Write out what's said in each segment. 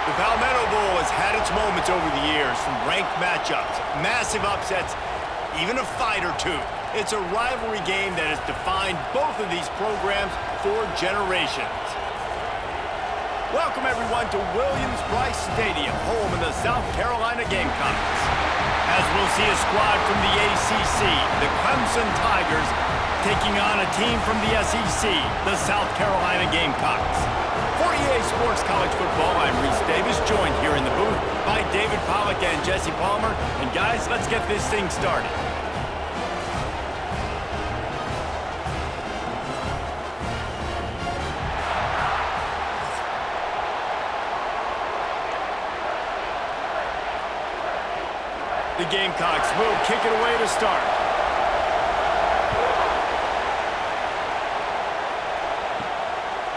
The Palmetto Bowl has had its moments over the years, from ranked matchups, massive upsets, even a fight or two. It's a rivalry game that has defined both of these programs for generations. Welcome, everyone, to Williams-Brice Stadium, home of the South Carolina Gamecocks. As we'll see a squad from the ACC, the Clemson Tigers, taking on a team from the SEC, the South Carolina Gamecocks. For EA Sports College Football, I'm Reese Davis, joined here in the booth by David Pollack and Jesse Palmer. And guys, let's get this thing started. The Gamecocks will kick it away to start.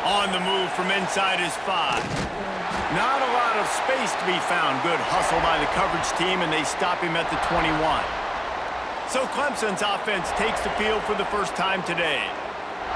On the move from inside his 5. Not a lot of space to be found. Good hustle by the coverage team, and they stop him at the 21. So Clemson's offense takes the field for the first time today.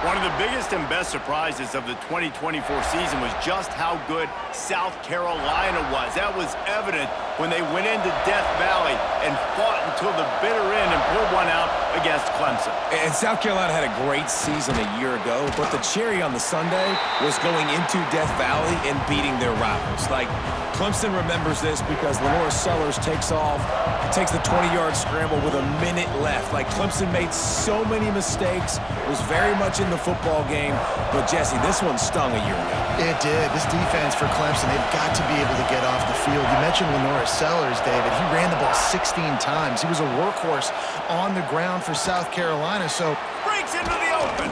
One of the biggest and best surprises of the 2024 season was just how good South Carolina was. That was evident when they went into Death Valley and fought until the bitter end and pulled one out against Clemson. And South Carolina had a great season a year ago, but the cherry on the sundae was going into Death Valley and beating their rivals. Like, Clemson remembers this because Lenora Sellers takes the 20-yard scramble with a minute left. Like, Clemson made so many mistakes, was very much in the football game. But, Jesse, this one stung a year ago. It did. This defense for Clemson, they've got to be able to get off the field. You mentioned Lenora Sellers, David. He ran the ball 16 times. He was a workhorse on the ground for South Carolina. So breaks into the open.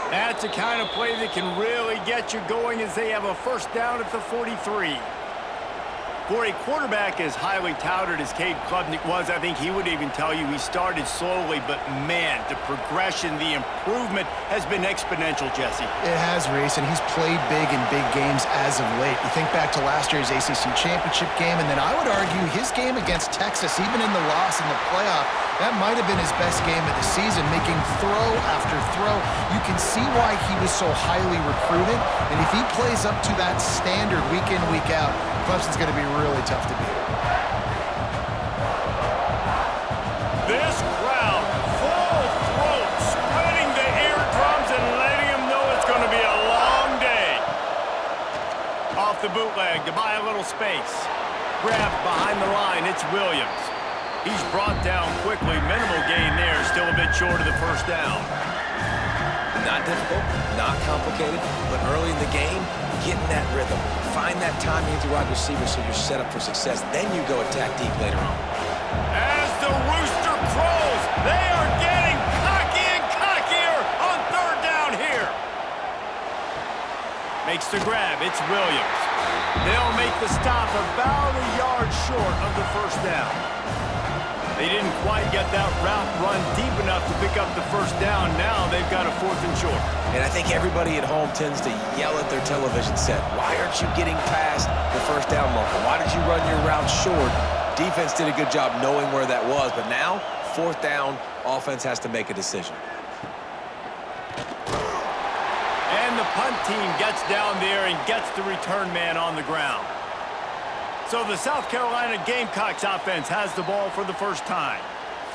That's the kind of play that can really get you going as they have a first down at the 43. For a quarterback as highly touted as Cade Klubnik was, I think he would even tell you he started slowly, but man, the progression, the improvement has been exponential, Jesse. It has, Reese, and he's played big in big games as of late. You think back to last year's ACC championship game, and then I would argue his game against Texas, even in the loss in the playoff, that might have been his best game of the season, making throw after throw. You can see why he was so highly recruited, and if he plays up to that standard week in, week out, Clemson's going to be really tough to beat. This crowd, full throat, spreading the eardrums and letting them know it's going to be a long day. Off the bootleg to buy a little space. Grabbed behind the line, it's Williams. He's brought down quickly. Minimal gain there, still a bit short of the first down. Not difficult, not complicated, but early in the game, getting that rhythm. Find that timing with your wide receiver so you're set up for success. Then you go attack deep later on. As the rooster crows, they are getting cocky and cockier on third down here. Makes the grab, it's Williams. They'll make the stop about a yard short of the first down. They didn't quite get that route run deep enough to pick up the first down. Now they've got a 4th and short. And I think everybody at home tends to yell at their television set, why aren't you getting past the first down marker? Why did you run your route short? Defense did a good job knowing where that was, but now, 4th down, offense has to make a decision. And the punt team gets down there and gets the return man on the ground. So the South Carolina Gamecocks offense has the ball for the first time.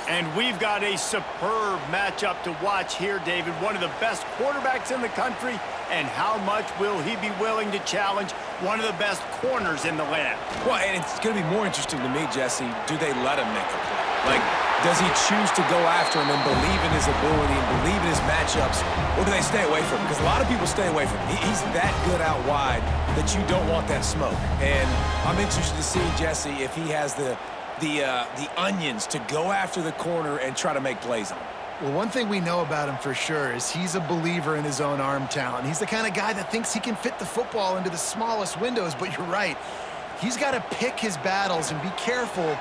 And we've got a superb matchup to watch here, David. One of the best quarterbacks in the country. And how much will he be willing to challenge one of the best corners in the land? Well, and it's going to be more interesting to me, Jesse, do they let him make a play? Like, does he choose to go after him and believe in his ability and believe in his matchups, or do they stay away from him? Because a lot of people stay away from him. He's that good out wide that you don't want that smoke. And I'm interested to see, Jesse, if he has the onions to go after the corner and try to make plays on him. Well, one thing we know about him for sure is he's a believer in his own arm talent. He's the kind of guy that thinks he can fit the football into the smallest windows, but you're right. He's got to pick his battles and be careful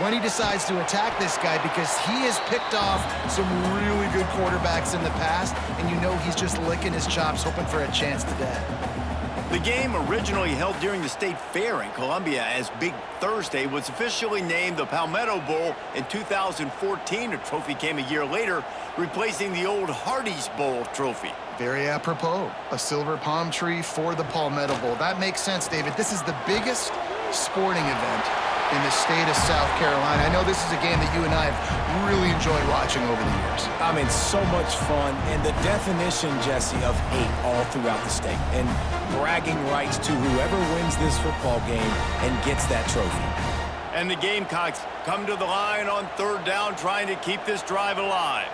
when he decides to attack this guy, because he has picked off some really good quarterbacks in the past, and you know he's just licking his chops hoping for a chance today. The game, originally held during the State Fair in Columbia as Big Thursday, was officially named the Palmetto Bowl in 2014. A trophy came a year later, replacing the old Hardee's Bowl trophy. Very apropos. A silver palm tree for the Palmetto Bowl. That makes sense, David. This is the biggest sporting event in the state of South Carolina. I know this is a game that you and I have really enjoyed watching over the years. I mean, so much fun, and the definition, Jesse, of hate all throughout the state, and bragging rights to whoever wins this football game and gets that trophy. And the Gamecocks come to the line on third down, trying to keep this drive alive.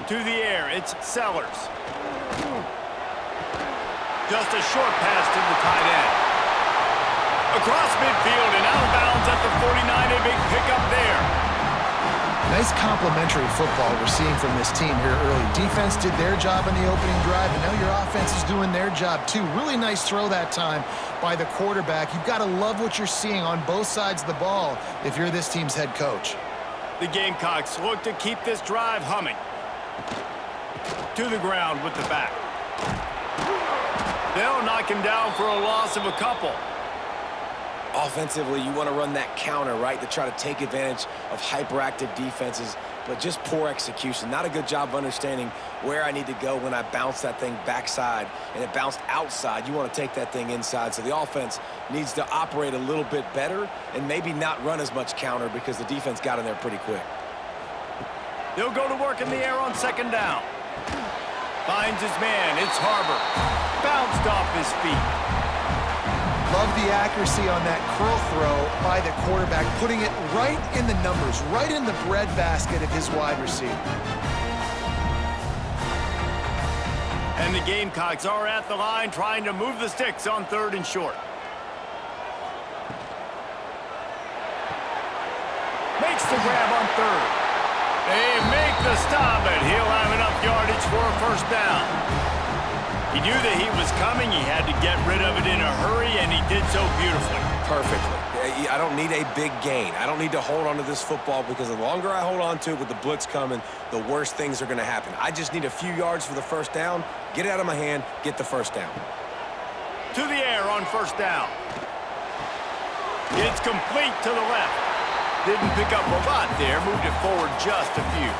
To the air, it's Sellers. Just a short pass to the tight end. Across midfield and out of bounds at the 49, a big pickup there. Nice complimentary football we're seeing from this team here early. Defense did their job in the opening drive, and now your offense is doing their job too. Really nice throw that time by the quarterback. You've got to love what you're seeing on both sides of the ball if you're this team's head coach. The Gamecocks look to keep this drive humming. To the ground with the back. They'll knock him down for a loss of a couple. Offensively, you want to run that counter, right, to try to take advantage of hyperactive defenses, but just poor execution. Not a good job of understanding where I need to go when I bounce that thing backside, and it bounced outside. You want to take that thing inside, so the offense needs to operate a little bit better and maybe not run as much counter because the defense got in there pretty quick. They'll go to work in the air on second down. Finds his man. It's Harbor. Bounced off his feet. Love the accuracy on that curl throw by the quarterback, putting it right in the numbers, right in the breadbasket of his wide receiver. And the Gamecocks are at the line trying to move the sticks on third and short. Makes the grab on third. They make the stop, and he'll have enough yardage for a first down. He knew that he was coming. He had to get rid of it in a hurry, and he did so beautifully. Perfectly. I don't need a big gain. I don't need to hold on to this football because the longer I hold on to it with the blitz coming, the worse things are going to happen. I just need a few yards for the first down, get it out of my hand, get the first down. To the air on first down. It's complete to the left. Didn't pick up a lot there, moved it forward just a few.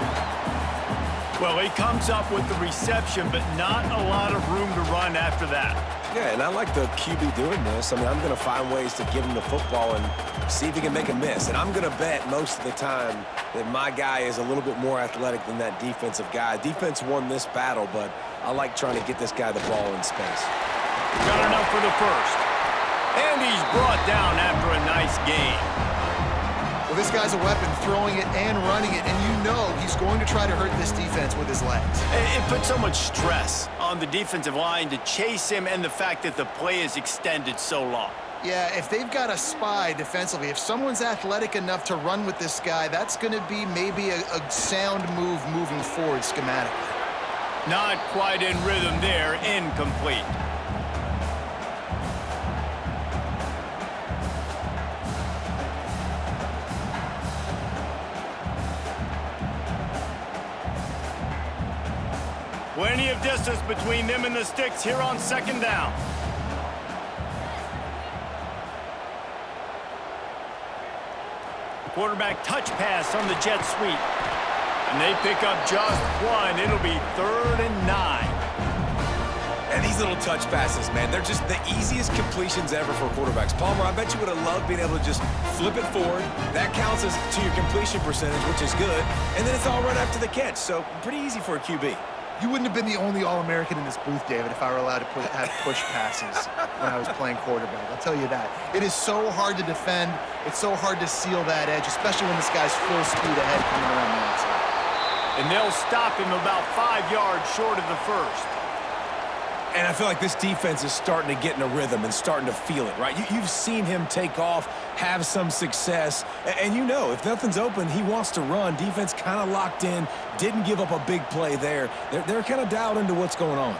Well, he comes up with the reception, but not a lot of room to run after that. Yeah, and I like the QB doing this. I mean, I'm going to find ways to give him the football and see if he can make a miss. And I'm going to bet most of the time that my guy is a little bit more athletic than that defensive guy. Defense won this battle, but I like trying to get this guy the ball in space. Got enough for the first. And he's brought down after a nice gain. Well, this guy's a weapon, throwing it and running it, and you know he's going to try to hurt this defense with his legs. It puts so much stress on the defensive line to chase him, and the fact that the play is extended so long. Yeah, if they've got a spy defensively, if someone's athletic enough to run with this guy, that's going to be maybe a sound move moving forward schematically. Not quite in rhythm there, incomplete. Plenty of distance between them and the sticks here on second down. Quarterback touch pass on the jet sweep. And they pick up just one. It'll be 3rd and 9. And these little touch passes, man, they're just the easiest completions ever for quarterbacks. Palmer, I bet you would have loved being able to just flip it forward. That counts as to your completion percentage, which is good. And then it's all right after the catch. So pretty easy for a QB. You wouldn't have been the only All-American in this booth, David, if I were allowed to have push passes when I was playing quarterback. I'll tell you that. It is so hard to defend. It's so hard to seal that edge, especially when this guy's full speed ahead coming around the outside. And they'll stop him about 5 yards short of the first. And I feel like this defense is starting to get in a rhythm and starting to feel it, right? You've seen him take off, have some success, and you know if nothing's open, he wants to run. Defense kind of locked in, didn't give up a big play there. They're kind of dialed into what's going on.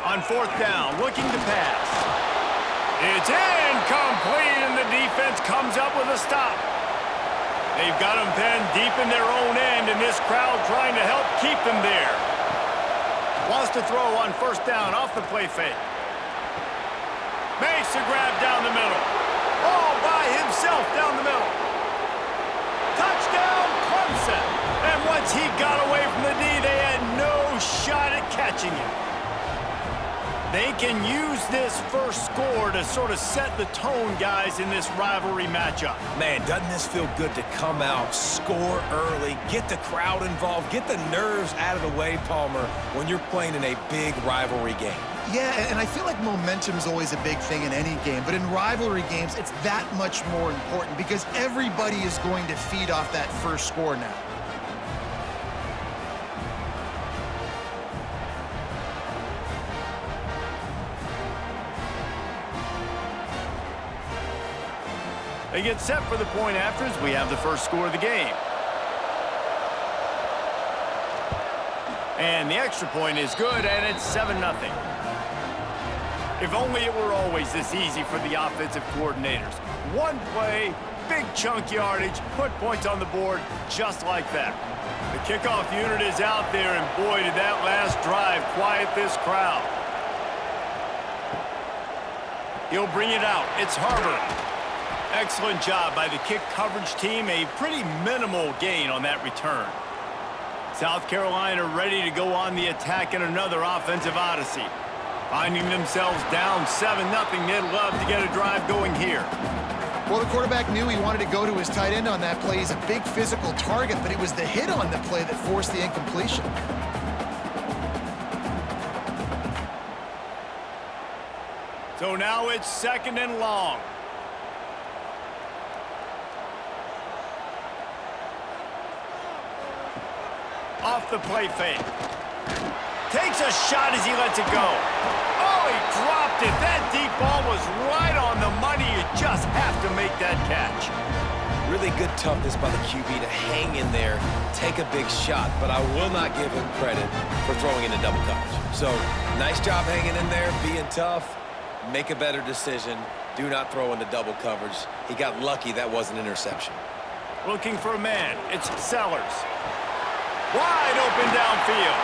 On 4th down, looking to pass. It's incomplete, and the defense comes up with a stop. They've got them pinned deep in their own end, and this crowd trying to help keep them there. Wants to throw on first down off the play fake. Makes a grab down the middle. All by himself down the middle. Touchdown, Clemson. And once he got away from the D, they had no shot at catching him. They can use this first score to sort of set the tone, guys, in this rivalry matchup. Man, doesn't this feel good to come out, score early, get the crowd involved, get the nerves out of the way, Palmer, when you're playing in a big rivalry game? Yeah, and I feel like momentum is always a big thing in any game, but in rivalry games, it's that much more important because everybody is going to feed off that first score now. They get set for the point afters. We have the first score of the game. And the extra point is good, and it's 7-0. If only it were always this easy for the offensive coordinators. One play, big chunk yardage, put points on the board just like that. The kickoff unit is out there, and boy, did that last drive quiet this crowd. He'll bring it out. It's Harvard. Excellent job by the kick coverage team. A pretty minimal gain on that return. South Carolina ready to go on the attack in another offensive odyssey. Finding themselves down 7-0, they'd love to get a drive going here. Well, the quarterback knew he wanted to go to his tight end on that play. He's a big physical target, but it was the hit on the play that forced the incompletion. So now it's 2nd and long. Off the play fake. Takes a shot as he lets it go. Oh, he dropped it. That deep ball was right on the money. You just have to make that catch. Really good toughness by the QB to hang in there, take a big shot, but I will not give him credit for throwing into double coverage. So, nice job hanging in there, being tough, make a better decision, do not throw into double coverage. He got lucky that was an interception. Looking for a man. It's Sellers. Wide open downfield.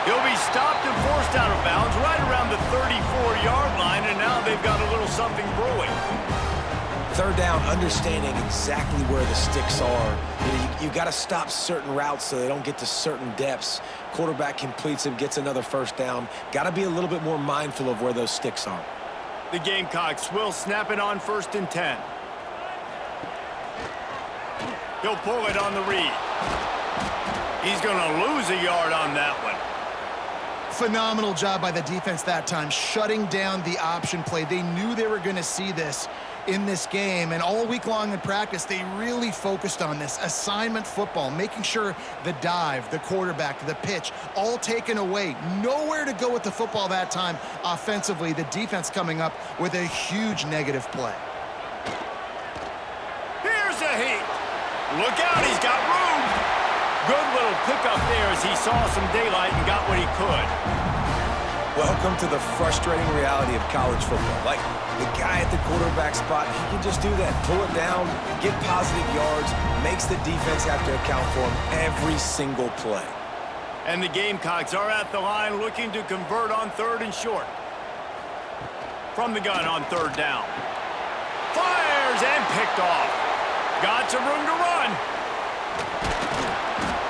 He'll be stopped and forced out of bounds right around the 34-yard line, and now they've got a little something brewing. Third down, understanding exactly where the sticks are. You got to stop certain routes so they don't get to certain depths. Quarterback completes them, gets another first down. Got to be a little bit more mindful of where those sticks are. The Gamecocks will snap it on 1st and 10. He'll pull it on the read. He's going to lose a yard on that one. Phenomenal job by the defense that time, shutting down the option play. They knew they were going to see this in this game, and all week long in practice, they really focused on this assignment football, making sure the dive, the quarterback, the pitch, all taken away. Nowhere to go with the football that time offensively. The defense coming up with a huge negative play. Here's a heat. Look out, he's got room. Good little pickup there as he saw some daylight and got what he could. Welcome to the frustrating reality of college football. Like, the guy at the quarterback spot, he can just do that. Pull it down, get positive yards, makes the defense have to account for him every single play. And the Gamecocks are at the line looking to convert on 3rd and short. From the gun on 3rd down. Fires and picked off. Got some room to run.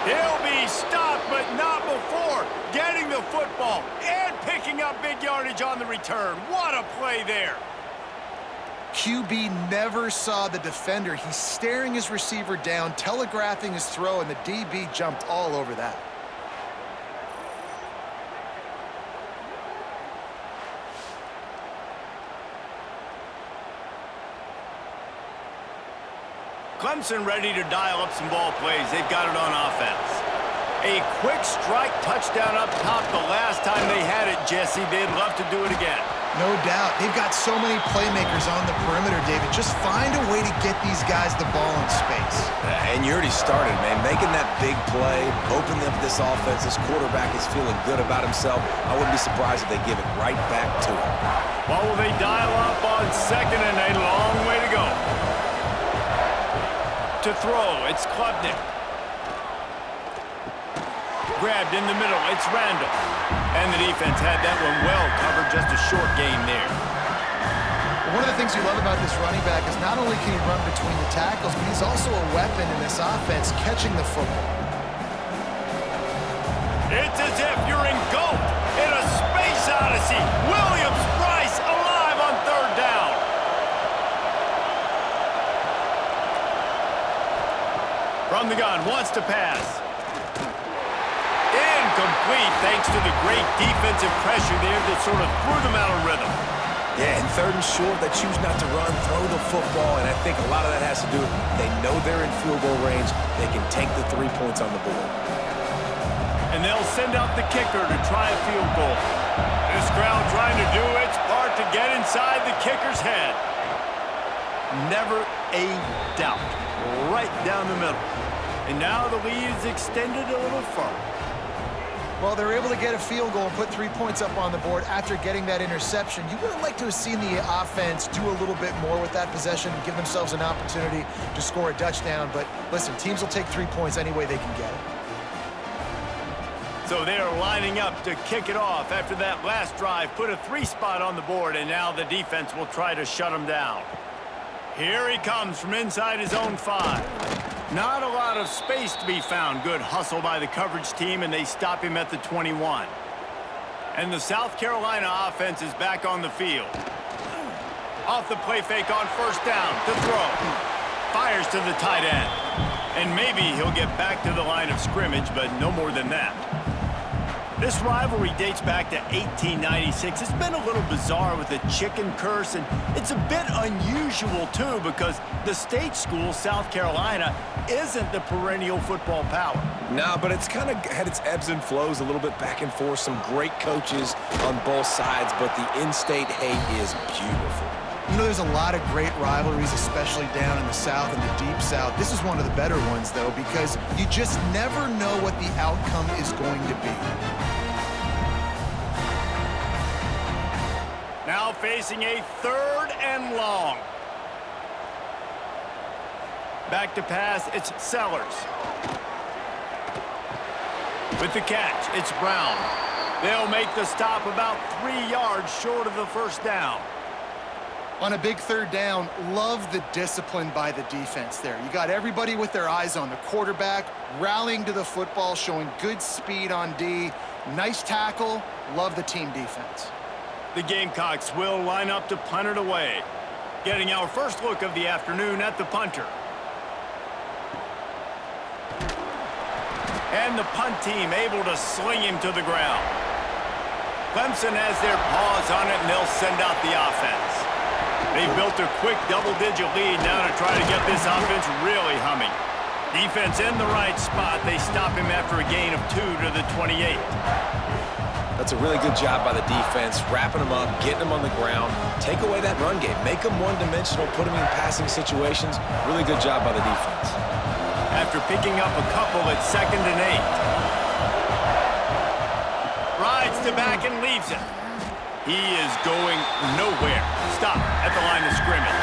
He'll be stopped, but not before getting the football and picking up big yardage on the return. What a play there. QB never saw the defender. He's staring his receiver down, telegraphing his throw, and the DB jumped all over that. Clemson ready to dial up some ball plays. They've got it on offense. A quick strike touchdown up top the last time they had it, Jesse. They'd love to do it again. No doubt. They've got so many playmakers on the perimeter, David. Just find a way to get these guys the ball in space. And you already started, man. Making that big play, opening up this offense. This quarterback is feeling good about himself. I wouldn't be surprised if they give it right back to him. Well, will they dial up on 2nd and a long way to go? To throw, it's Klubnik. grabbed in the middle. It's Randall. And the defense had that one well covered. Just a short gain there. One of the things you love about this running back is not only can he run between the tackles, but he's also a weapon in this offense catching the football. It's as if you're engulfed in a space odyssey. Williams-Brice alive on third down. From the gun, wants to pass. Incomplete thanks to the great defensive pressure there that sort of threw them out of rhythm. Yeah, and third and short, they choose not to run, throw the football, and I think a lot of that has to do with they know they're in field goal range. They can take the 3 points on the board. And they'll send out the kicker to try a field goal. This crowd trying to do its part to get inside the kicker's head. Never a doubt. Right down the middle. And now the lead is extended a little further. Well, they're able to get a field goal and put 3 points up on the board after getting that interception. You would have liked to have seen the offense do a little bit more with that possession and give themselves an opportunity to score a touchdown. But listen, teams will take 3 points any way they can get it. So they are lining up to kick it off after that last drive. Put a 3 spot on the board, and now the defense will try to shut him down. Here he comes from inside his own 5. Not a lot of space to be found. Good hustle by the coverage team, and they stop him at the 21. And the South Carolina offense is back on the field. Off the play fake on first down to throw. Fires to the tight end. And maybe he'll get back to the line of scrimmage, but no more than that. This rivalry dates back to 1896. It's been a little bizarre with the chicken curse, and it's a bit unusual, too, because the state school, South Carolina, isn't the perennial football power. No, but it's kind of had its ebbs and flows, a little bit back and forth, some great coaches on both sides, but the in-state hate is beautiful. You know, there's a lot of great rivalries, especially down in the South and the Deep South. This is one of the better ones, though, because you just never know what the outcome is going to be. Now facing a 3rd and long. Back to pass, it's Sellers. With the catch, it's Brown. They'll make the stop about 3 yards short of the first down. On a big 3rd down, love the discipline by the defense there. You got everybody with their eyes on the quarterback, rallying to the football, showing good speed on D. Nice tackle. Love the team defense. The Gamecocks will line up to punt it away. Getting our first look of the afternoon at the punter. And the punt team able to sling him to the ground. Clemson has their paws on it, and they'll send out the offense. They've built a quick double-digit lead now to try to get this offense really humming. Defense in the right spot. They stop him after a gain of 2 to the 28. That's a really good job by the defense, wrapping them up, getting them on the ground, take away that run game, make them one-dimensional, put them in passing situations. Really good job by the defense. After picking up a couple at 2nd and 8. Rides to back and leaves it. He is going nowhere. Stop at the line of scrimmage.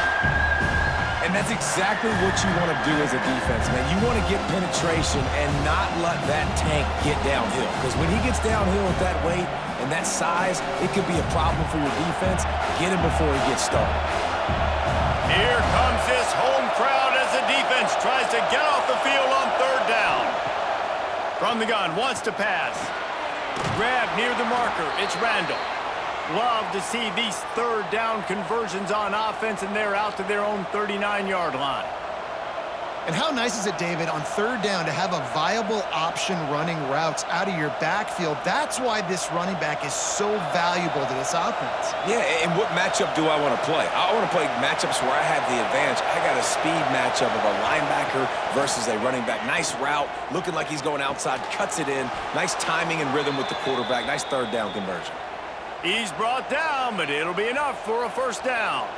And that's exactly what you want to do as a defense, man. You want to get penetration and not let that tank get downhill. Because when he gets downhill at that weight and that size, it could be a problem for your defense. Get him before he gets started. Here comes this home crowd as the defense tries to get off the field on 3rd down. From the gun, wants to pass. Grab near the marker. It's Randall. Love to see these 3rd down conversions on offense, and they're out to their own 39-yard line. And how nice is it, David, on 3rd down to have a viable option running routes out of your backfield? That's why this running back is so valuable to this offense. Yeah, and what matchup do I want to play? I want to play matchups where I have the advantage. I got a speed matchup of a linebacker versus a running back. Nice route, looking like he's going outside, cuts it in. Nice timing and rhythm with the quarterback. Nice 3rd down conversion. He's brought down, but it'll be enough for a first down.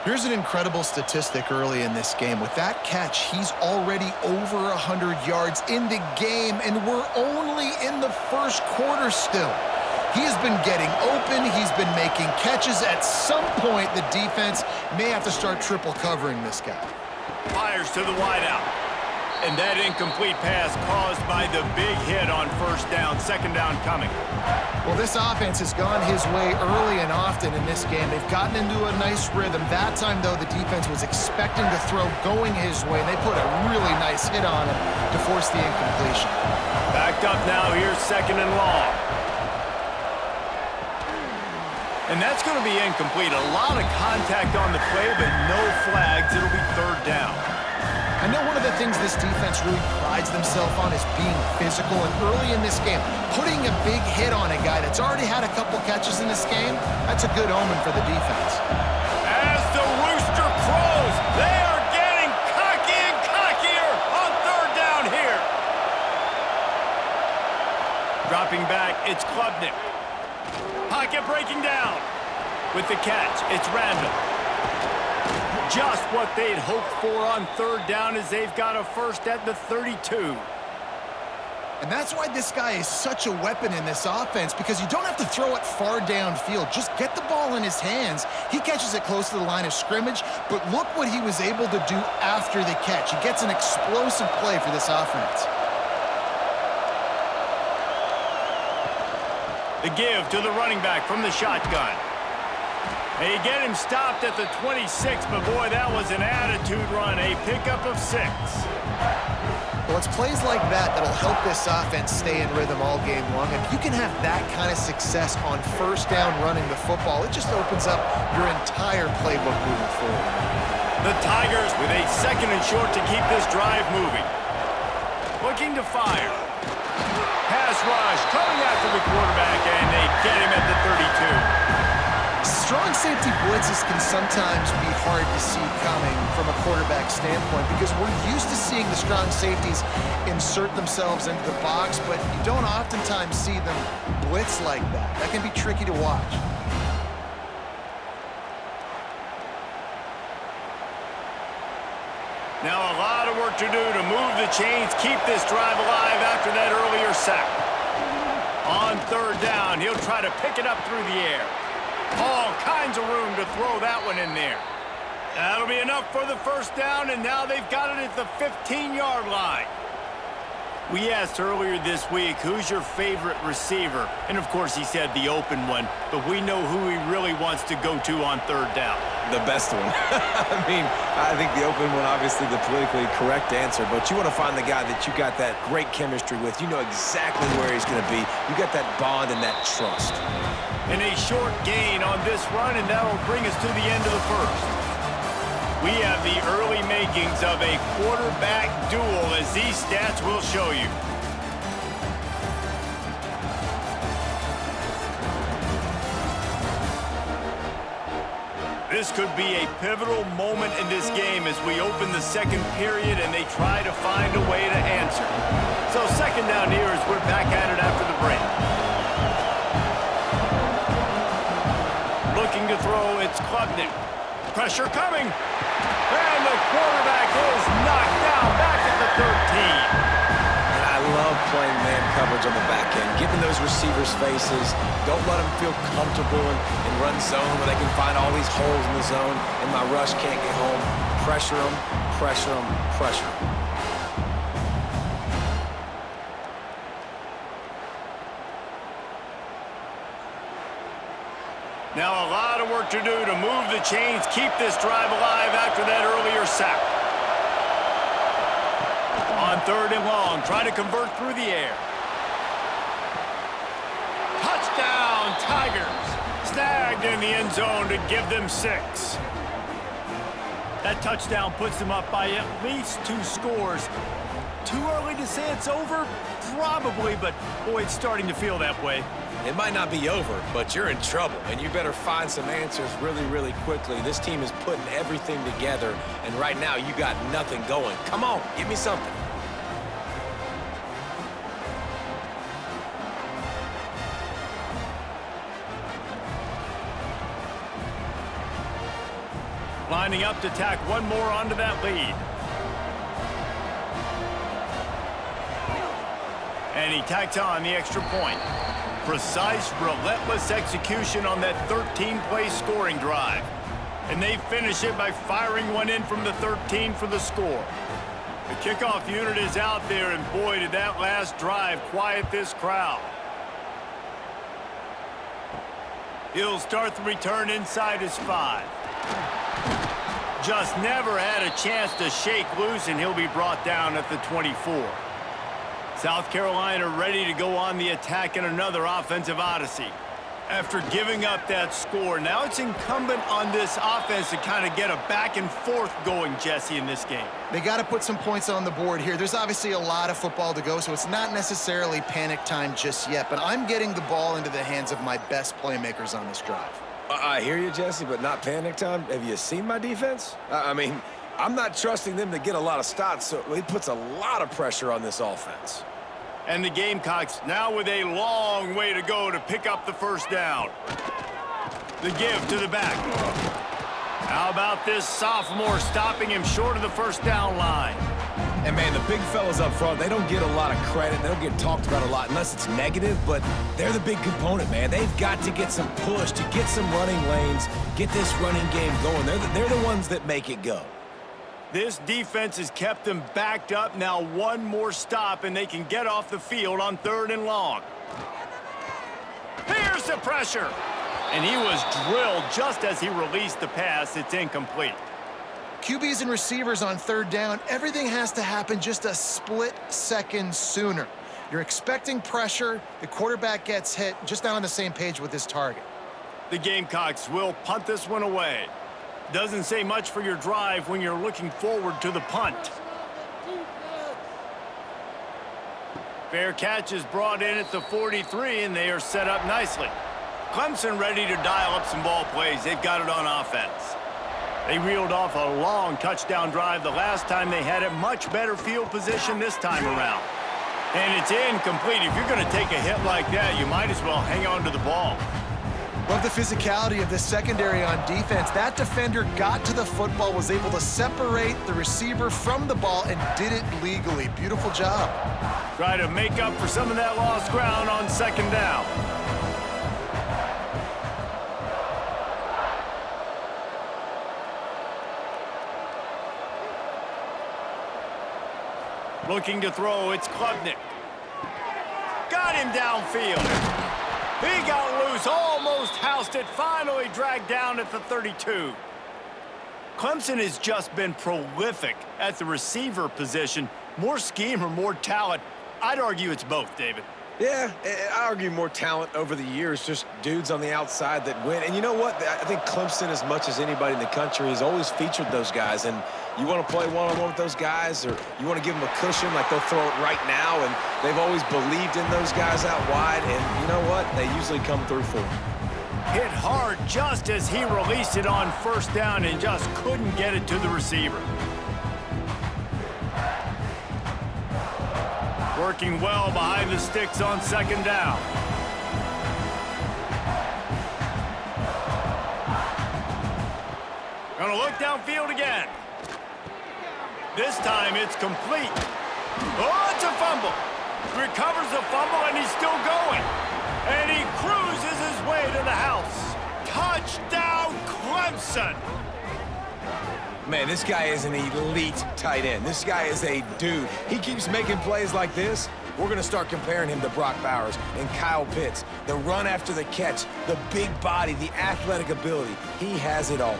Here's an incredible statistic early in this game. With that catch, he's already over 100 yards in the game, and we're only in the first quarter still. He has been getting open. He's been making catches. At some point, the defense may have to start triple covering this guy. Fires to the wideout. And that incomplete pass caused by the big hit on first down, second down coming. Well, this offense has gone his way early and often in this game. They've gotten into a nice rhythm. That time, though, the defense was expecting to throw going his way, and they put a really nice hit on him to force the incompletion. Backed up now, here's second and long. And that's going to be incomplete. A lot of contact on the play, but no flags. It'll be third down. I know one of the things this defense really prides themselves on is being physical, and early in this game, putting a big hit on a guy that's already had a couple catches in this game, that's a good omen for the defense. As the rooster crows, they are getting cocky and cockier on third down here. Dropping back, it's Klubnik. Pocket breaking down. With the catch, it's Randall. Just what they'd hoped for on third down as they've got a first at the 32. And that's why this guy is such a weapon in this offense, because you don't have to throw it far downfield. Just get the ball in his hands. He catches it close to the line of scrimmage, but look what he was able to do after the catch. He gets an explosive play for this offense. The give to the running back from the shotgun. They get him stopped at the 26, but boy, that was an attitude run, a pickup of 6. Well, it's plays like that that'll help this offense stay in rhythm all game long. If you can have that kind of success on first down running the football, it just opens up your entire playbook moving forward. The Tigers with a second and short to keep this drive moving. Looking to fire. Pass rush, coming after the quarterback, and they get him at the 32. Strong safety blitzes can sometimes be hard to see coming from a quarterback standpoint because we're used to seeing the strong safeties insert themselves into the box, but you don't oftentimes see them blitz like that. That can be tricky to watch. Now a lot of work to do to move the chains, keep this drive alive after that earlier sack. On third down, he'll try to pick it up through the air. All kinds of room to throw that one in there. That'll be enough for the first down, and now they've got it at the 15-yard line. We asked earlier this week, who's your favorite receiver? And, of course, he said the open one, but we know who he really wants to go to on third down. The best one. I think the open one, obviously the politically correct answer, but you want to find the guy that you got that great chemistry with. You know exactly where he's going to be. You got that bond and that trust. And a short gain on this run, and that'll bring us to the end of the first. We have the early makings of a quarterback duel, as these stats will show you. This could be a pivotal moment in this game as we open the second period and they try to find a way to answer. So second down here as we're back at it after the break. Looking to throw, it's Klubnik. Pressure coming. And the quarterback is knocked down back at the 13. And I love playing man coverage on the back end, giving those receivers faces. Don't let them feel comfortable in run zone where they can find all these holes in the zone and my rush can't get home. Pressure them, pressure them, pressure them. Now a lot of work to do to move the chains, keep this drive alive after that earlier sack. On third and long, trying to convert through the air. Touchdown, Tigers. Snagged in the end zone to give them 6. That touchdown puts them up by at least 2 scores. Too early to say it's over? Probably, but boy, it's starting to feel that way. It might not be over, but you're in trouble, and you better find some answers really, really quickly. This team is putting everything together, and right now you got nothing going. Come on, give me something. Lining up to tack one more onto that lead. And he tacks on the extra point. Precise, relentless execution on that 13-play scoring drive. And they finish it by firing one in from the 13 for the score. The kickoff unit is out there, and boy, did that last drive quiet this crowd. He'll start the return inside his 5. Just never had a chance to shake loose, and he'll be brought down at the 24. South Carolina ready to go on the attack in another offensive odyssey. After giving up that score, now it's incumbent on this offense to kind of get a back and forth going, Jesse, in this game. They got to put some points on the board here. There's obviously a lot of football to go, so it's not necessarily panic time just yet, but I'm getting the ball into the hands of my best playmakers on this drive. I hear you, Jesse, but not panic time. Have you seen my defense? I mean, I'm not trusting them to get a lot of stops, so it puts a lot of pressure on this offense. And the Gamecocks now with a long way to go to pick up the first down. The give to the back. How about this sophomore stopping him short of the first down line? And, man, the big fellas up front, they don't get a lot of credit. They don't get talked about a lot unless it's negative, but they're the big component, man. They've got to get some push, to get some running lanes, get this running game going. They're the ones that make it go. This defense has kept them backed up. Now one more stop, and they can get off the field on 3rd and long. Here's the pressure. And he was drilled just as he released the pass. It's incomplete. QBs and receivers on 3rd down, everything has to happen just a split second sooner. You're expecting pressure. The quarterback gets hit, just not on the same page with his target. The Gamecocks will punt this one away. Doesn't say much for your drive when you're looking forward to the punt. Fair catch is brought in at the 43, and they are set up nicely. Clemson ready to dial up some ball plays. They've got it on offense. They reeled off a long touchdown drive the last time they had it. Much better field position this time around. And it's incomplete. If you're going to take a hit like that, you might as well hang on to the ball. Love the physicality of this secondary on defense. That defender got to the football, was able to separate the receiver from the ball, and did it legally. Beautiful job. Try to make up for some of that lost ground on 2nd down. Looking to throw, it's Klubnik. Got him downfield. He got loose, almost housed it, finally dragged down at the 32. Clemson has just been prolific at the receiver position. More scheme or more talent? I'd argue it's both, David. Yeah, I argue more talent over the years, just dudes on the outside that win. And you know what? I think Clemson, as much as anybody in the country, has always featured those guys. And you want to play one-on-one with those guys, or you want to give them a cushion, like they'll throw it right now. And they've always believed in those guys out wide. And you know what? They usually come through for them. Hit hard just as he released it on 1st down and just couldn't get it to the receiver. Working well behind the sticks on 2nd down. Gonna look downfield again. This time it's complete. Oh, it's a fumble. Recovers the fumble, and he's still going. And he cruises his way to the house. Touchdown, Clemson! Man, this guy is an elite tight end. This guy is a dude. He keeps making plays like this. We're going to start comparing him to Brock Bowers and Kyle Pitts. The run after the catch, the big body, the athletic ability. He has it all.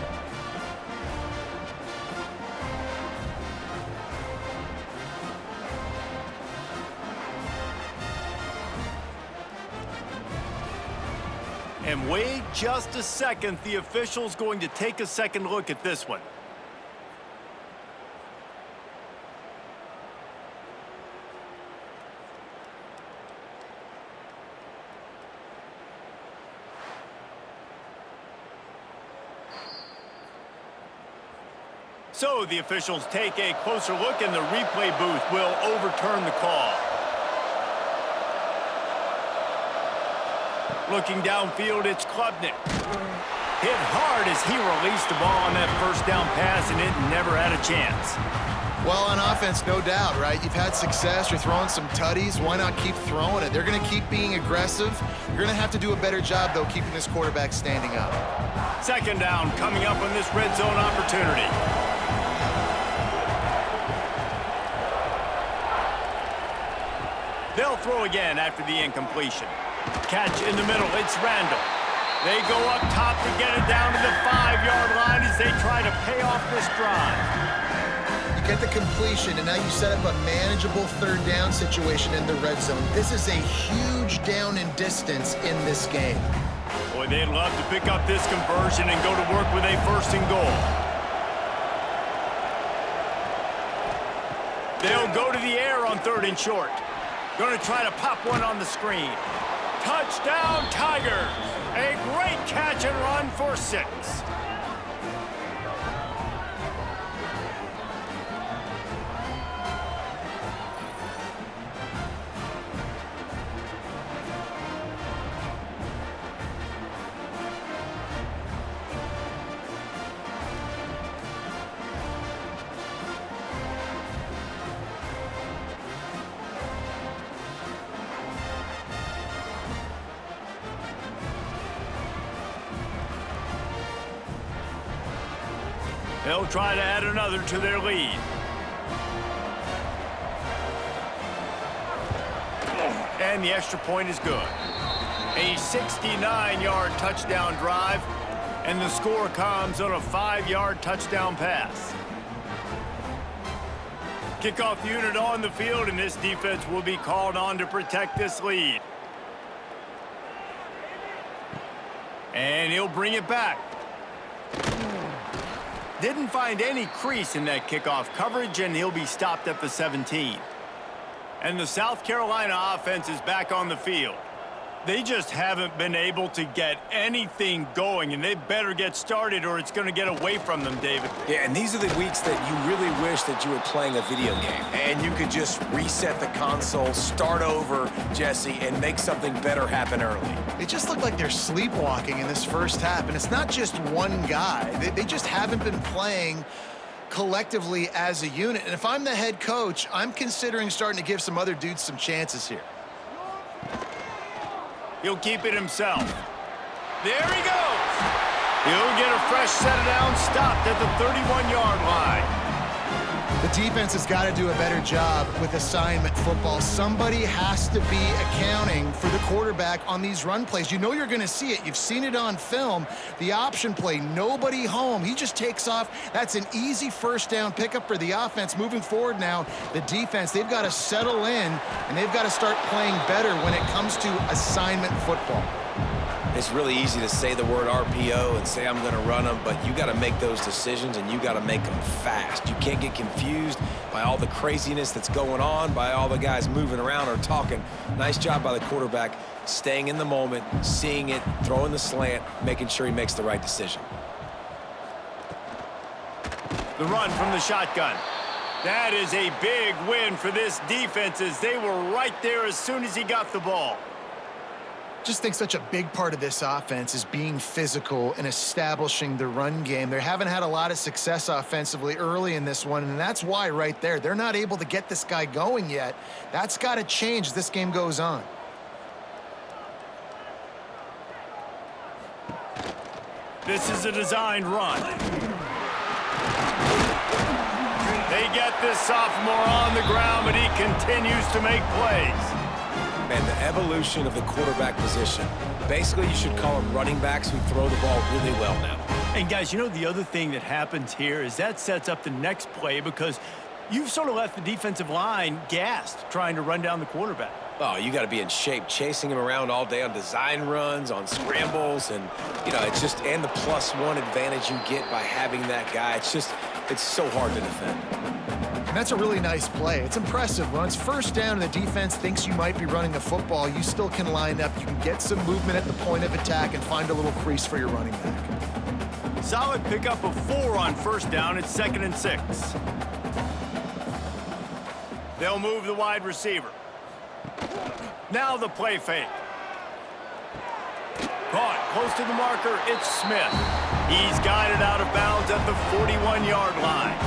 And wait just a second. The official's going to take a second look at this one. So the officials take a closer look, and the replay booth will overturn the call. Looking downfield, it's Klubnik. Hit hard as he released the ball on that 1st down pass, and it never had a chance. Well, on offense, no doubt, right? You've had success. You're throwing some tutties. Why not keep throwing it? They're going to keep being aggressive. You're going to have to do a better job, though, keeping this quarterback standing up. 2nd down coming up on this red zone opportunity. They'll throw again after the incompletion. Catch in the middle. It's Randall. They go up top to get it down to the 5-yard line as they try to pay off this drive. You get the completion, and now you set up a manageable third down situation in the red zone. This is a huge down in distance in this game. Boy, they'd love to pick up this conversion and go to work with a 1st and goal. They'll go to the air on 3rd and short. Going to try to pop one on the screen. Touchdown, Tigers! A great catch and run for 6. They'll try to add another to their lead. And the extra point is good. A 69-yard touchdown drive, and the score comes on a 5-yard touchdown pass. Kickoff unit on the field, and this defense will be called on to protect this lead. And he'll bring it back. Didn't find any crease in that kickoff coverage, and he'll be stopped at the 17. And the South Carolina offense is back on the field. They just haven't been able to get anything going, and they better get started or it's going to get away from them, David. Yeah, and these are the weeks that you really wish that you were playing a video game and you could just reset the console, start over, Jesse, and make something better happen early. They just look like they're sleepwalking in this first half, and it's not just one guy. They just haven't been playing collectively as a unit. And if I'm the head coach, I'm considering starting to give some other dudes some chances here. He'll keep it himself. There he goes. He'll get a fresh set down, stopped at the 31-yard line. The defense has got to do a better job with assignment football. Somebody has to be accounting for the quarterback on these run plays. You know you're going to see it. You've seen it on film. The option play, nobody home. He just takes off. That's an easy 1st down pickup for the offense. Moving forward now, the defense, they've got to settle in, and they've got to start playing better when it comes to assignment football. It's really easy to say the word RPO and say I'm going to run them, but you got to make those decisions and you got to make them fast. You can't get confused by all the craziness that's going on, by all the guys moving around or talking. Nice job by the quarterback, staying in the moment, seeing it, throwing the slant, making sure he makes the right decision. The run from the shotgun. That is a big win for this defense as they were right there as soon as he got the ball. Just think such a big part of this offense is being physical and establishing the run game. They haven't had a lot of success offensively early in this one, and that's why right there, they're not able to get this guy going yet. That's got to change as this game goes on. This is a designed run. They get this sophomore on the ground, but he continues to make plays. Man, the evolution of the quarterback position. Basically, you should call them running backs who throw the ball really well now. And guys, you know the other thing that happens here is that sets up the next play because you've sort of left the defensive line gassed trying to run down the quarterback. Oh, you got to be in shape, chasing him around all day on design runs, on scrambles, and, you know, it's just, and the +1 advantage you get by having that guy. It's just, it's so hard to defend. And that's a really nice play. It's impressive. When it's 1st down and the defense thinks you might be running the football, you still can line up. You can get some movement at the point of attack and find a little crease for your running back. Solid pickup of 4 on 1st down. It's 2nd and 6. They'll move the wide receiver. Now the play fake. Caught close to the marker. It's Smith. He's guided out of bounds at the 41-yard line.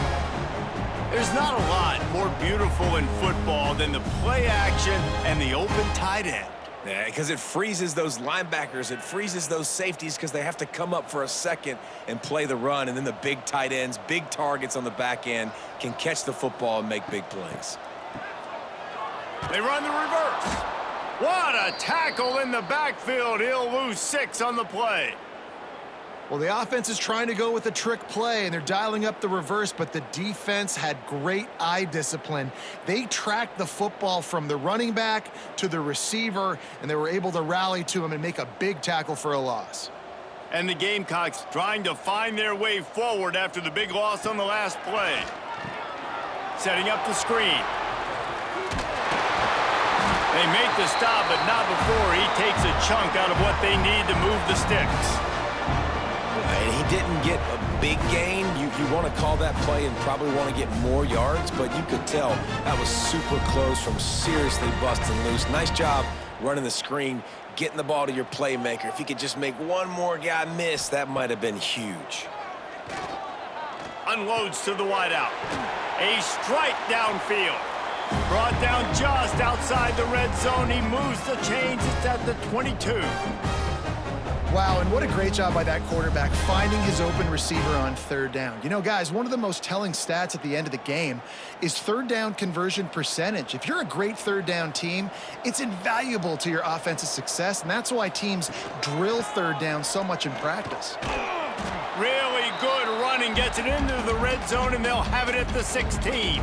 There's not a lot more beautiful in football than the play action and the open tight end. Yeah, because it freezes those linebackers. It freezes those safeties because they have to come up for a second and play the run. And then the big tight ends, big targets on the back end can catch the football and make big plays. They run the reverse. What a tackle in the backfield. He'll lose 6 on the play. Well, the offense is trying to go with a trick play, and they're dialing up the reverse, but the defense had great eye discipline. They tracked the football from the running back to the receiver, and they were able to rally to him and make a big tackle for a loss. And the Gamecocks trying to find their way forward after the big loss on the last play. Setting up the screen. They make the stop, but not before he takes a chunk out of what they need to move the sticks. And he didn't get a big gain. You want to call that play and probably want to get more yards, but you could tell that was super close from seriously busting loose. Nice job running the screen, getting the ball to your playmaker. If he could just make one more guy miss, that might have been huge. Unloads to the wideout. A strike downfield. Brought down just outside the red zone. He moves the chains. It's at the 22. Wow, and what a great job by that quarterback finding his open receiver on third down. You know, guys, one of the most telling stats at the end of the game is third down conversion percentage. If you're a great third down team, it's invaluable to your offensive success, and that's why teams drill third down so much in practice. Really good running, gets it into the red zone, and they'll have it at the 16.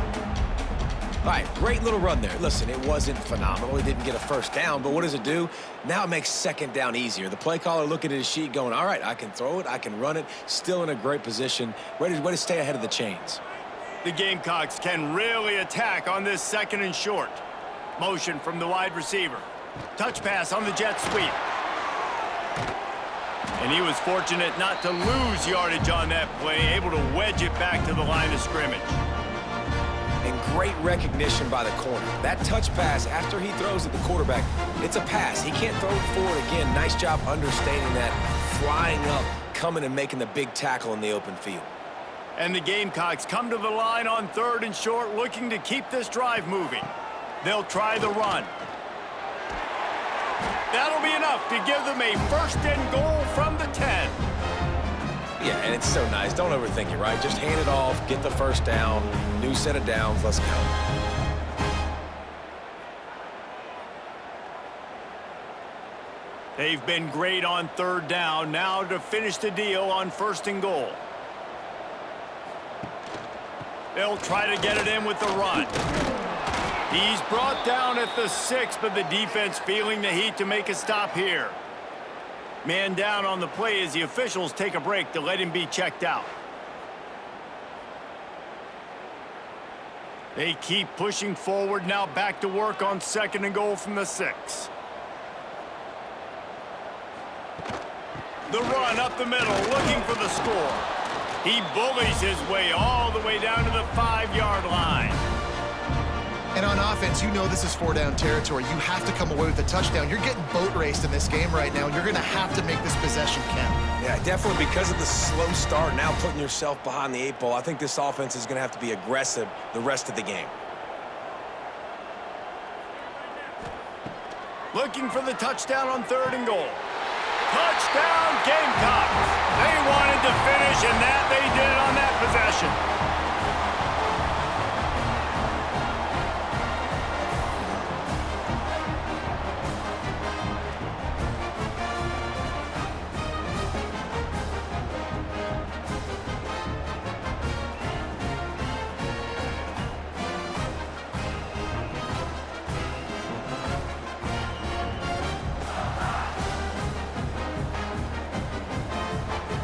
All right, great little run there. Listen, it wasn't phenomenal. He didn't get a first down, but what does it do? Now it makes second down easier. The play caller looking at his sheet going, all right, I can throw it, I can run it, still in a great position, ready to stay ahead of the chains. The Gamecocks can really attack on this second and short. Motion from the wide receiver. Touch pass on the jet sweep. And he was fortunate not to lose yardage on that play, able to wedge it back to the line of scrimmage. And great recognition by the corner. That touch pass, after he throws at the quarterback, it's a pass. He can't throw it forward again. Nice job understanding that, flying up, coming and making the big tackle in the open field. And the Gamecocks come to the line on third and short, looking to keep this drive moving. They'll try the run. That'll be enough to give them a first and goal from the 10. Yeah, and it's so nice. Don't overthink it, right? Just hand it off, get the first down, new set of downs, let's go. They've been great on third down. Now to finish the deal on first and goal. They'll try to get it in with the run. He's brought down at the 6, but the defense feeling the heat to make a stop here. Man down on the play as the officials take a break to let him be checked out. They keep pushing forward, now back to work on second and goal from the 6. The run up the middle, looking for the score. He bullies his way all the way down to the 5-yard line. And on offense, you know this is 4-down territory. You have to come away with a touchdown. You're getting boat raced in this game right now, and you're going to have to make this possession count. Yeah, definitely because of the slow start, now putting yourself behind the 8 ball, I think this offense is going to have to be aggressive the rest of the game. Looking for the touchdown on third and goal. Touchdown, Gamecocks! They wanted to finish, and that they did on that possession.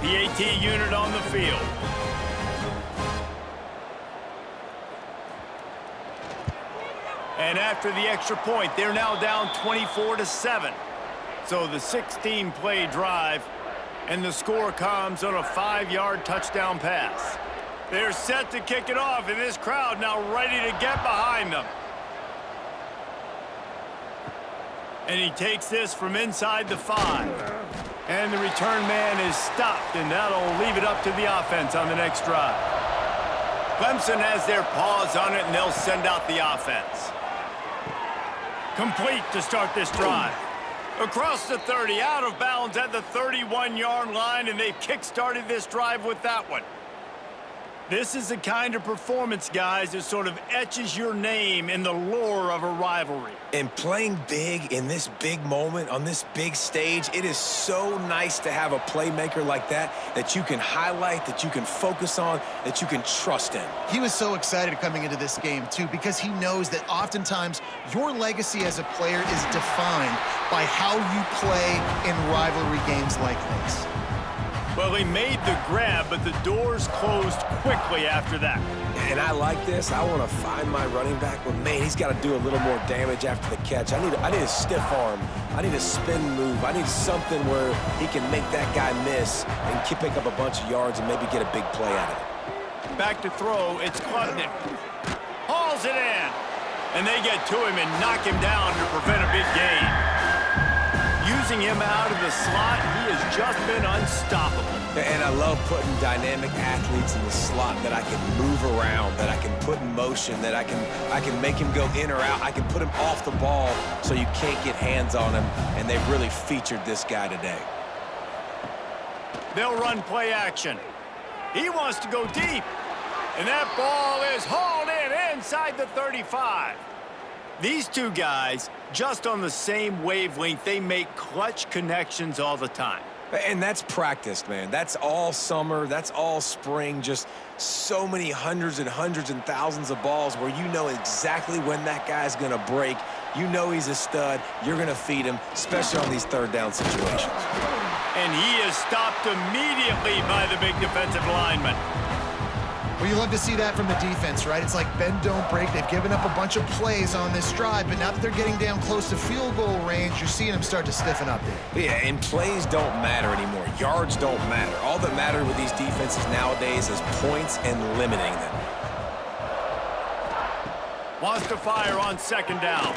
PAT unit on the field. And after the extra point, they're now down 24-7. So the 16-play drive, and the score comes on a 5-yard touchdown pass. They're set to kick it off, and this crowd now ready to get behind them. And he takes this from inside the 5. And the return man is stopped, and that'll leave it up to the offense on the next drive. Clemson has their paws on it, and they'll send out the offense. Complete to start this drive. Across the 30, out of bounds at the 31-yard line, and they've kick-started this drive with that one. This is the kind of performance, guys, that sort of etches your name in the lore of a rivalry. And playing big in this big moment, on this big stage, it is so nice to have a playmaker like that that you can highlight, that you can focus on, that you can trust in. He was so excited coming into this game, too, because he knows that oftentimes your legacy as a player is defined by how you play in rivalry games like this. Well, he made the grab, but the doors closed quickly after that. And I like this. I want to find my running back, but man, he's got to do a little more damage after the catch. I need a stiff arm. I need a spin move. I need something where he can make that guy miss and pick up a bunch of yards and maybe get a big play out of it. Back to throw, it's Clemson. Hauls it in. And they get to him and knock him down to prevent a big gain. Using him out of the slot, he has just been unstoppable. And I love putting dynamic athletes in the slot that I can move around, that I can put in motion, that I can make him go in or out. I can put him off the ball so you can't get hands on him, and they've really featured this guy today. They'll run play action. He wants to go deep, and that ball is hauled in inside the 35. These two guys, just on the same wavelength, they make clutch connections all the time. And that's practiced, man. That's all summer. That's all spring. Just so many hundreds and thousands of balls where you know exactly when that guy's going to break. You know he's a stud. You're going to feed him, especially on these third down situations. And he is stopped immediately by the big defensive lineman. Well, you love to see that from the defense, right? It's like bend, don't break. They've given up a bunch of plays on this drive, but now that they're getting down close to field goal range, you're seeing them start to stiffen up there. Yeah, and plays don't matter anymore. Yards don't matter. All that matters with these defenses nowadays is points and limiting them. Wants to fire on second down.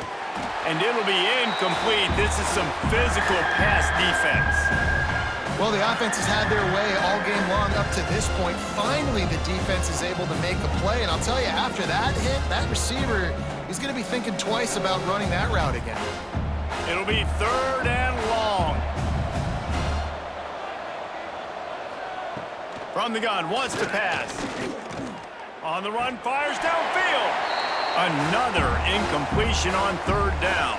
And it'll be incomplete. This is some physical pass defense. Well, the offense has had their way all game long up to this point. Finally, the defense is able to make a play. And I'll tell you, after that hit, that receiver, he's going to be thinking twice about running that route again. It'll be third and long. From the gun, wants to pass. On the run, fires downfield. Another incompletion on third down.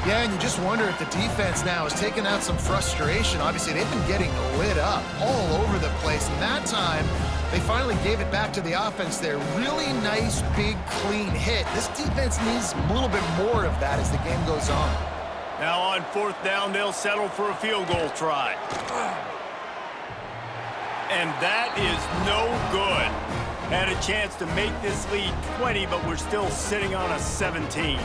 Yeah, and you just wonder if the defense now has taken out some frustration. Obviously, they've been getting lit up all over the place. And that time, they finally gave it back to the offense there. Really nice, big, clean hit. This defense needs a little bit more of that as the game goes on. Now on fourth down, they'll settle for a field goal try. And that is no good. Had a chance to make this lead 20, but we're still sitting on a 17.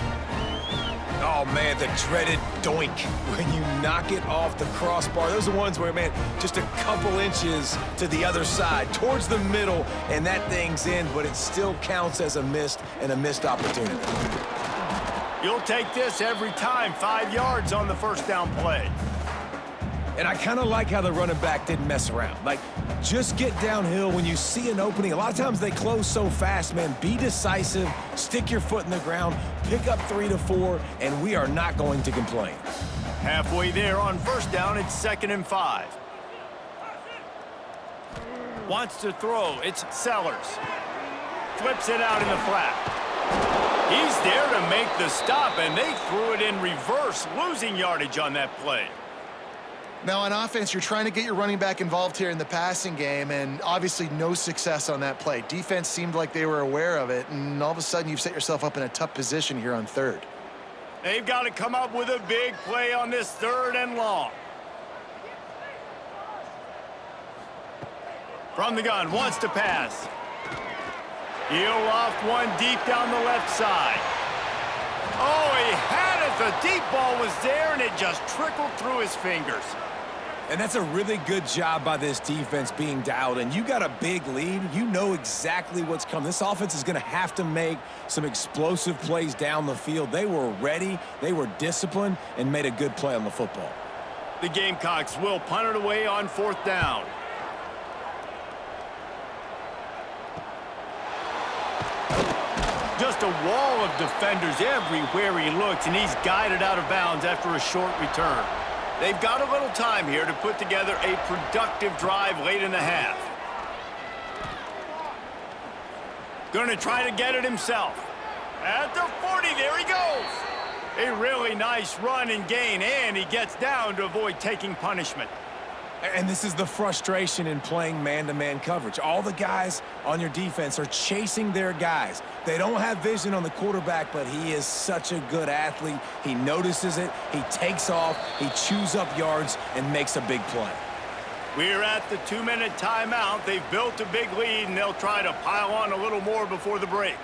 Oh, man, the dreaded doink when you knock it off the crossbar. Those are the ones where, man, just a couple inches to the other side, towards the middle, and that thing's in, but it still counts as a missed opportunity. You'll take this every time. 5 yards on the first down play. And I kind of like how the running back didn't mess around. Like, just get downhill when you see an opening. A lot of times they close so fast, man. Be decisive, stick your foot in the ground, pick up 3 to 4, and we are not going to complain. Halfway there on first down, it's 2nd and 5. Wants to throw, it's Sellers. Flips it out in the flat. He's there to make the stop, and they threw it in reverse, losing yardage on that play. Now, on offense, you're trying to get your running back involved here in the passing game, and obviously no success on that play. Defense seemed like they were aware of it, and all of a sudden you've set yourself up in a tough position here on third. They've got to come up with a big play on this 3rd and long. From the gun, wants to pass. He'll loft one deep down the left side. Oh, he had it. The deep ball was there, and it just trickled through his fingers. And that's a really good job by this defense being dialed in. You got a big lead. You know exactly what's coming. This offense is going to have to make some explosive plays down the field. They were ready, they were disciplined, and made a good play on the football. The Gamecocks will punt it away on 4th down. Just a wall of defenders everywhere he looks, and he's guided out of bounds after a short return. They've got a little time here to put together a productive drive late in the half. Gonna try to get it himself. At the 40, there he goes. A really nice run and gain, and he gets down to avoid taking punishment. And this is the frustration in playing man-to-man coverage. All the guys on your defense are chasing their guys. They don't have vision on the quarterback, but he is such a good athlete. He notices it, he takes off, he chews up yards, and makes a big play. We're at the 2-minute timeout. They've built a big lead, and they'll try to pile on a little more before the break.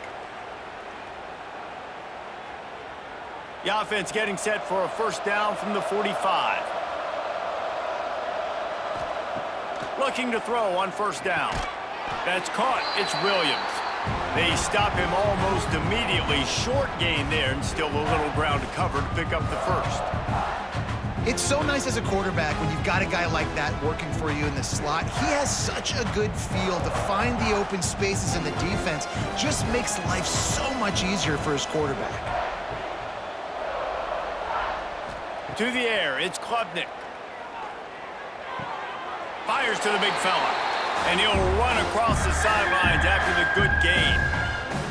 The offense getting set for a first down from the 45. Looking to throw on first down. That's caught. It's Williams. They stop him almost immediately. Short gain there, and still a little ground to cover to pick up the first. It's so nice as a quarterback when you've got a guy like that working for you in the slot. He has such a good feel to find the open spaces in the defense. Just makes life so much easier for his quarterback. To the air, it's Klubnik. Fires to the big fella. And he'll run across the sidelines after the good gain.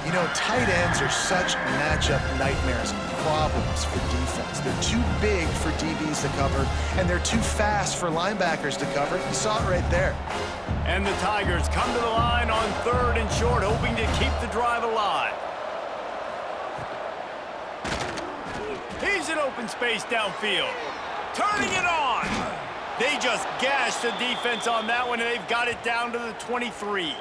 You know, tight ends are such matchup nightmares and problems for defense. They're too big for DBs to cover, and they're too fast for linebackers to cover. You saw it right there. And the Tigers come to the line on 3rd and short, hoping to keep the drive alive. He's in open space downfield. Turning it on. They just gashed the defense on that one, and they've got it down to the 23.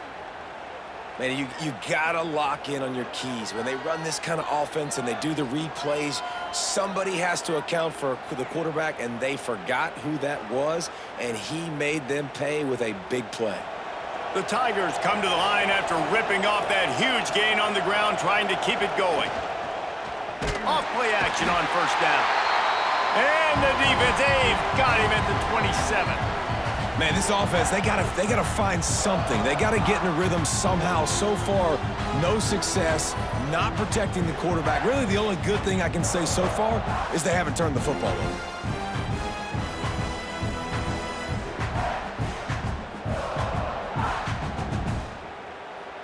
Man, you gotta lock in on your keys. When they run this kind of offense and they do the replays, somebody has to account for the quarterback, and they forgot who that was, and he made them pay with a big play. The Tigers come to the line after ripping off that huge gain on the ground, trying to keep it going. Off-play action on first down. And the defense, they've got him at the 27. Man, this offense, they gotta find something. They gotta get in a rhythm somehow. So far, no success, not protecting the quarterback. Really, the only good thing I can say so far is they haven't turned the football over.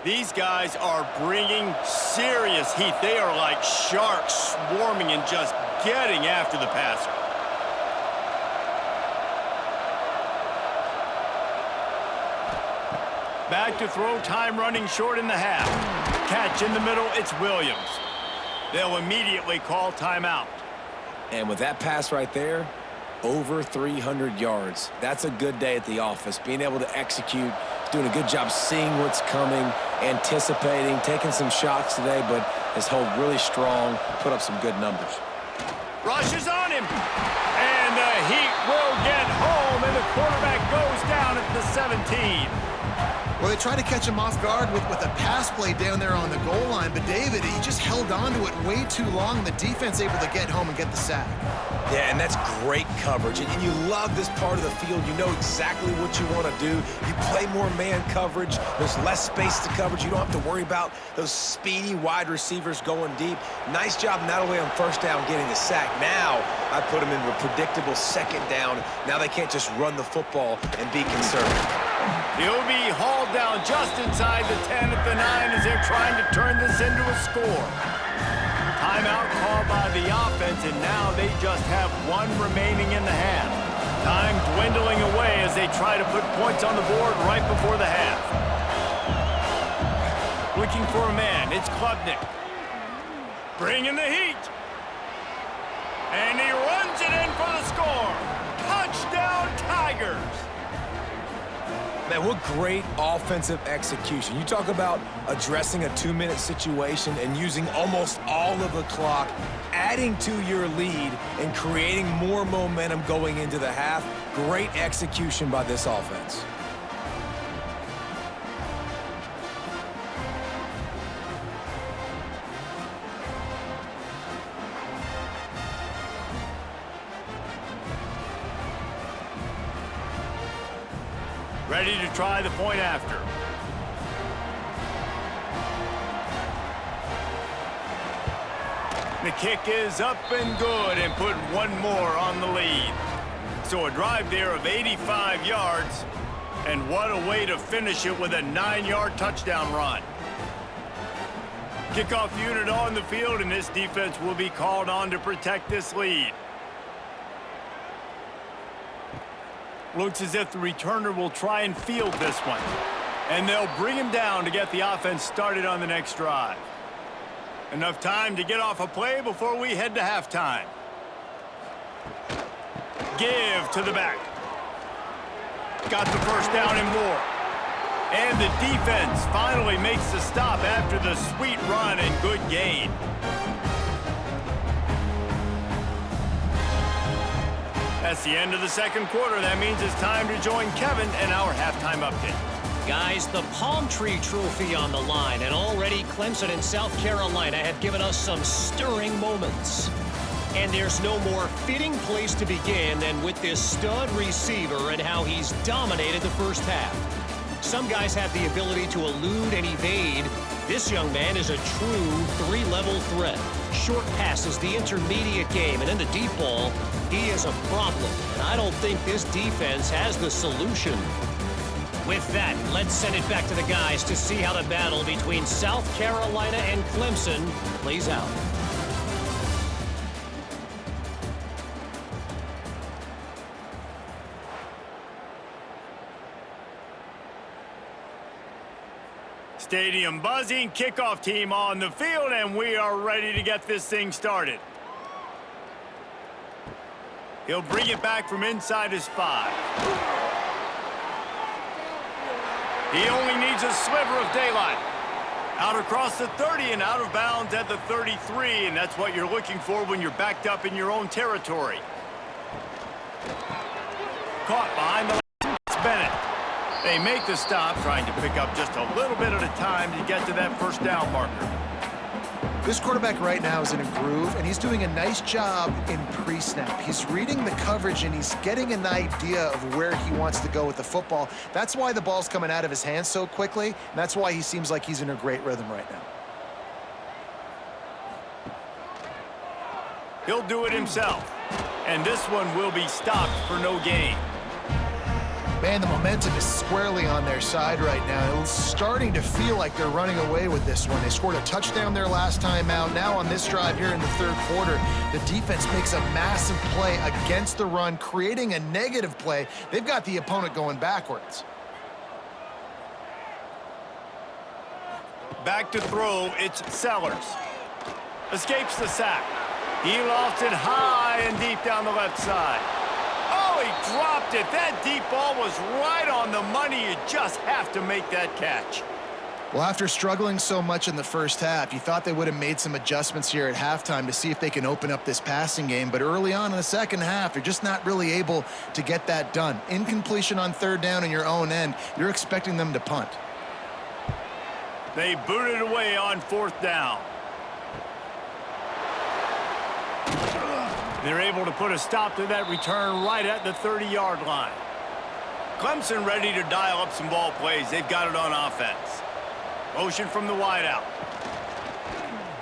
These guys are bringing serious heat. They are like sharks swarming and just getting after the passer. Back to throw, time running short in the half. Catch in the middle, it's Williams. They'll immediately call timeout. And with that pass right there, over 300 yards. That's a good day at the office. Being able to execute, doing a good job seeing what's coming, anticipating, taking some shots today, but has held really strong, put up some good numbers. Rushes on him. And the Heat will get home, and the quarterback goes down at the 17. Well, they tried to catch him off guard with a pass play down there on the goal line, but David, he just held on to it way too long. The defense able to get home and get the sack. Yeah, and that's great coverage. And you love this part of the field. You know exactly what you want to do. You play more man coverage. There's less space to coverage. You don't have to worry about those speedy wide receivers going deep. Nice job not only on first down getting the sack. Now I put them into a predictable second down. Now they can't just run the football and be conservative. He'll be hauled down just inside the 10 at the 9 as they're trying to turn this into a score. Timeout called by the offense, and now they just have one remaining in the half. Time dwindling away as they try to put points on the board right before the half. Looking for a man, it's Klubnik. Bringing the heat. And he runs it in for the score. Touchdown, Tigers. Man, what great offensive execution. You talk about addressing a 2-minute situation and using almost all of the clock, adding to your lead and creating more momentum going into the half. Great execution by this offense. Ready to try the point after. The kick is up and good and put one more on the lead. So a drive there of 85 yards. And what a way to finish it with a 9-yard touchdown run. Kickoff unit on the field, and this defense will be called on to protect this lead. Looks as if the returner will try and field this one. And they'll bring him down to get the offense started on the next drive. Enough time to get off a play before we head to halftime. Give to the back. Got the first down and more. And the defense finally makes the stop after the sweet run and good gain. That's the end of the second quarter. That means it's time to join Kevin in our halftime update. Guys, the Palm Tree Trophy on the line, and already Clemson and South Carolina have given us some stirring moments. And there's no more fitting place to begin than with this stud receiver and how he's dominated the first half. Some guys have the ability to elude and evade. This young man is a true three-level threat. Short passes, the intermediate game, and then the deep ball, he is a problem. And I don't think this defense has the solution. With that, let's send it back to the guys to see how the battle between South Carolina and Clemson plays out. Stadium buzzing, kickoff team on the field, and we are ready to get this thing started. He'll bring it back from inside his 5. He only needs a sliver of daylight. Out across the 30 and out of bounds at the 33, and that's what you're looking for when you're backed up in your own territory. Caught behind the Bennett. They make the stop, trying to pick up just a little bit at a time to get to that first down marker. This quarterback right now is in a groove, and he's doing a nice job in pre-snap. He's reading the coverage, and he's getting an idea of where he wants to go with the football. That's why the ball's coming out of his hands so quickly, and that's why he seems like he's in a great rhythm right now. He'll do it himself, and this one will be stopped for no gain. Man, the momentum is squarely on their side right now. It's starting to feel like they're running away with this one. They scored a touchdown their last time out. Now on this drive here in the third quarter, the defense makes a massive play against the run, creating a negative play. They've got the opponent going backwards. Back to throw, it's Sellers. Escapes the sack. He lofts it high and deep down the left side. Oh, he dropped it. That deep ball was right on the money. You just have to make that catch. Well, after struggling so much in the first half, you thought they would have made some adjustments here at halftime to see if they can open up this passing game. But early on in the second half, they're just not really able to get that done. Incompletion on third down in your own end, you're expecting them to punt. They booted away on fourth down. They're able to put a stop to that return right at the 30-yard line. Clemson ready to dial up some ball plays. They've got it on offense. Motion from the wideout.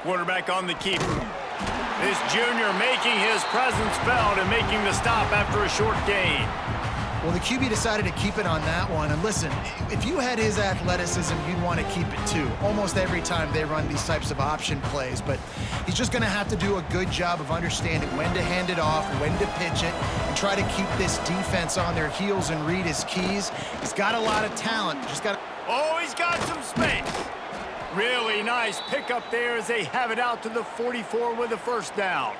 Quarterback on the keeper. This junior making his presence felt and making the stop after a short gain. Well, the QB decided to keep it on that one. And listen, if you had his athleticism, you'd want to keep it too. Almost every time they run these types of option plays. But he's just going to have to do a good job of understanding when to hand it off, when to pitch it, and try to keep this defense on their heels and read his keys. He's got a lot of talent. Just got. Oh, he's got some space. Really nice pickup there as they have it out to the 44 with a first down.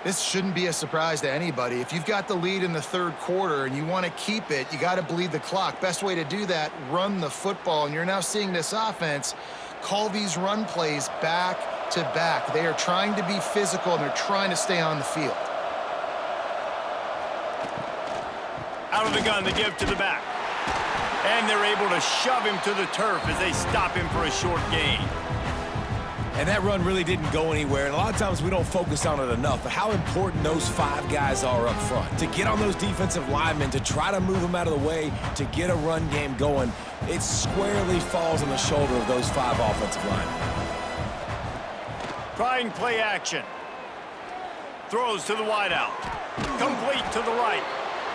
This shouldn't be a surprise to anybody. If you've got the lead in the third quarter and you want to keep it, you got to bleed the clock. Best way to do that, run the football. And you're now seeing this offense call these run plays back to back. They are trying to be physical, and they're trying to stay on the field. Out of the gun, the give to the back. And they're able to shove him to the turf as they stop him for a short gain. And that run really didn't go anywhere. And a lot of times we don't focus on it enough, but how important those 5 guys are up front. To get on those defensive linemen, to try to move them out of the way, to get a run game going, it squarely falls on the shoulder of those 5 offensive linemen. Trying play action. Throws to the wideout. Complete to the right.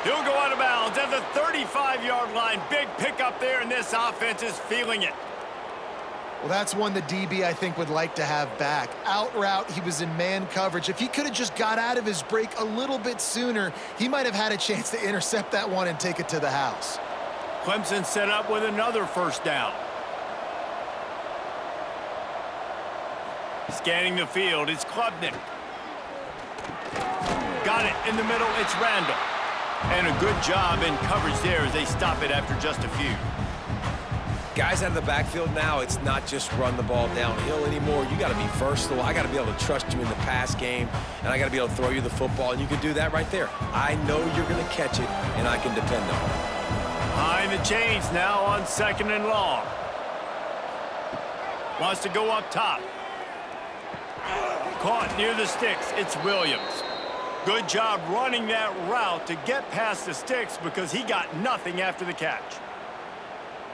He'll go out of bounds at the 35-yard line. Big pickup there, and this offense is feeling it. Well, that's one the DB, I think, would like to have back. Out route, he was in man coverage. If he could have just got out of his break a little bit sooner, he might have had a chance to intercept that one and take it to the house. Clemson set up with another first down. Scanning the field, it's Klubnik. Got it in the middle, it's Randall. And a good job in coverage there as they stop it after just a few. Guys out of the backfield now, it's not just run the ball downhill anymore. You got to be versatile. I got to be able to trust you in the pass game, and I got to be able to throw you the football, and you can do that right there. I know you're going to catch it, and I can depend on it. Behind the chains now on 2nd and long. Wants to go up top. Caught near the sticks. It's Williams. Good job running that route to get past the sticks because he got nothing after the catch.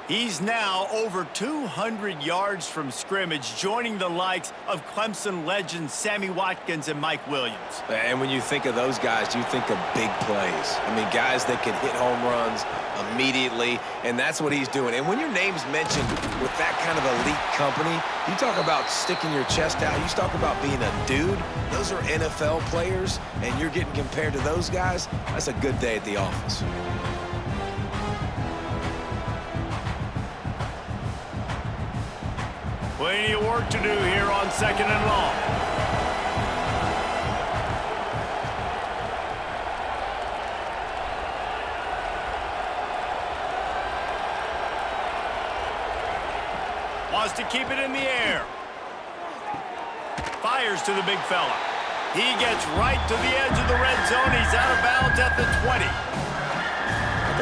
He's now over 200 yards from scrimmage, joining the likes of Clemson legends Sammy Watkins and Mike Williams. And when you think of those guys, you think of big plays. I mean, guys that can hit home runs immediately, and that's what he's doing. And when your name's mentioned with that kind of elite company, you talk about sticking your chest out, you talk about being a dude. Those are NFL players, and you're getting compared to those guys. That's a good day at the office. Plenty of work to do here on 2nd and long. Wants to keep it in the air. Fires to the big fella. He gets right to the edge of the red zone. He's out of bounds at the 20.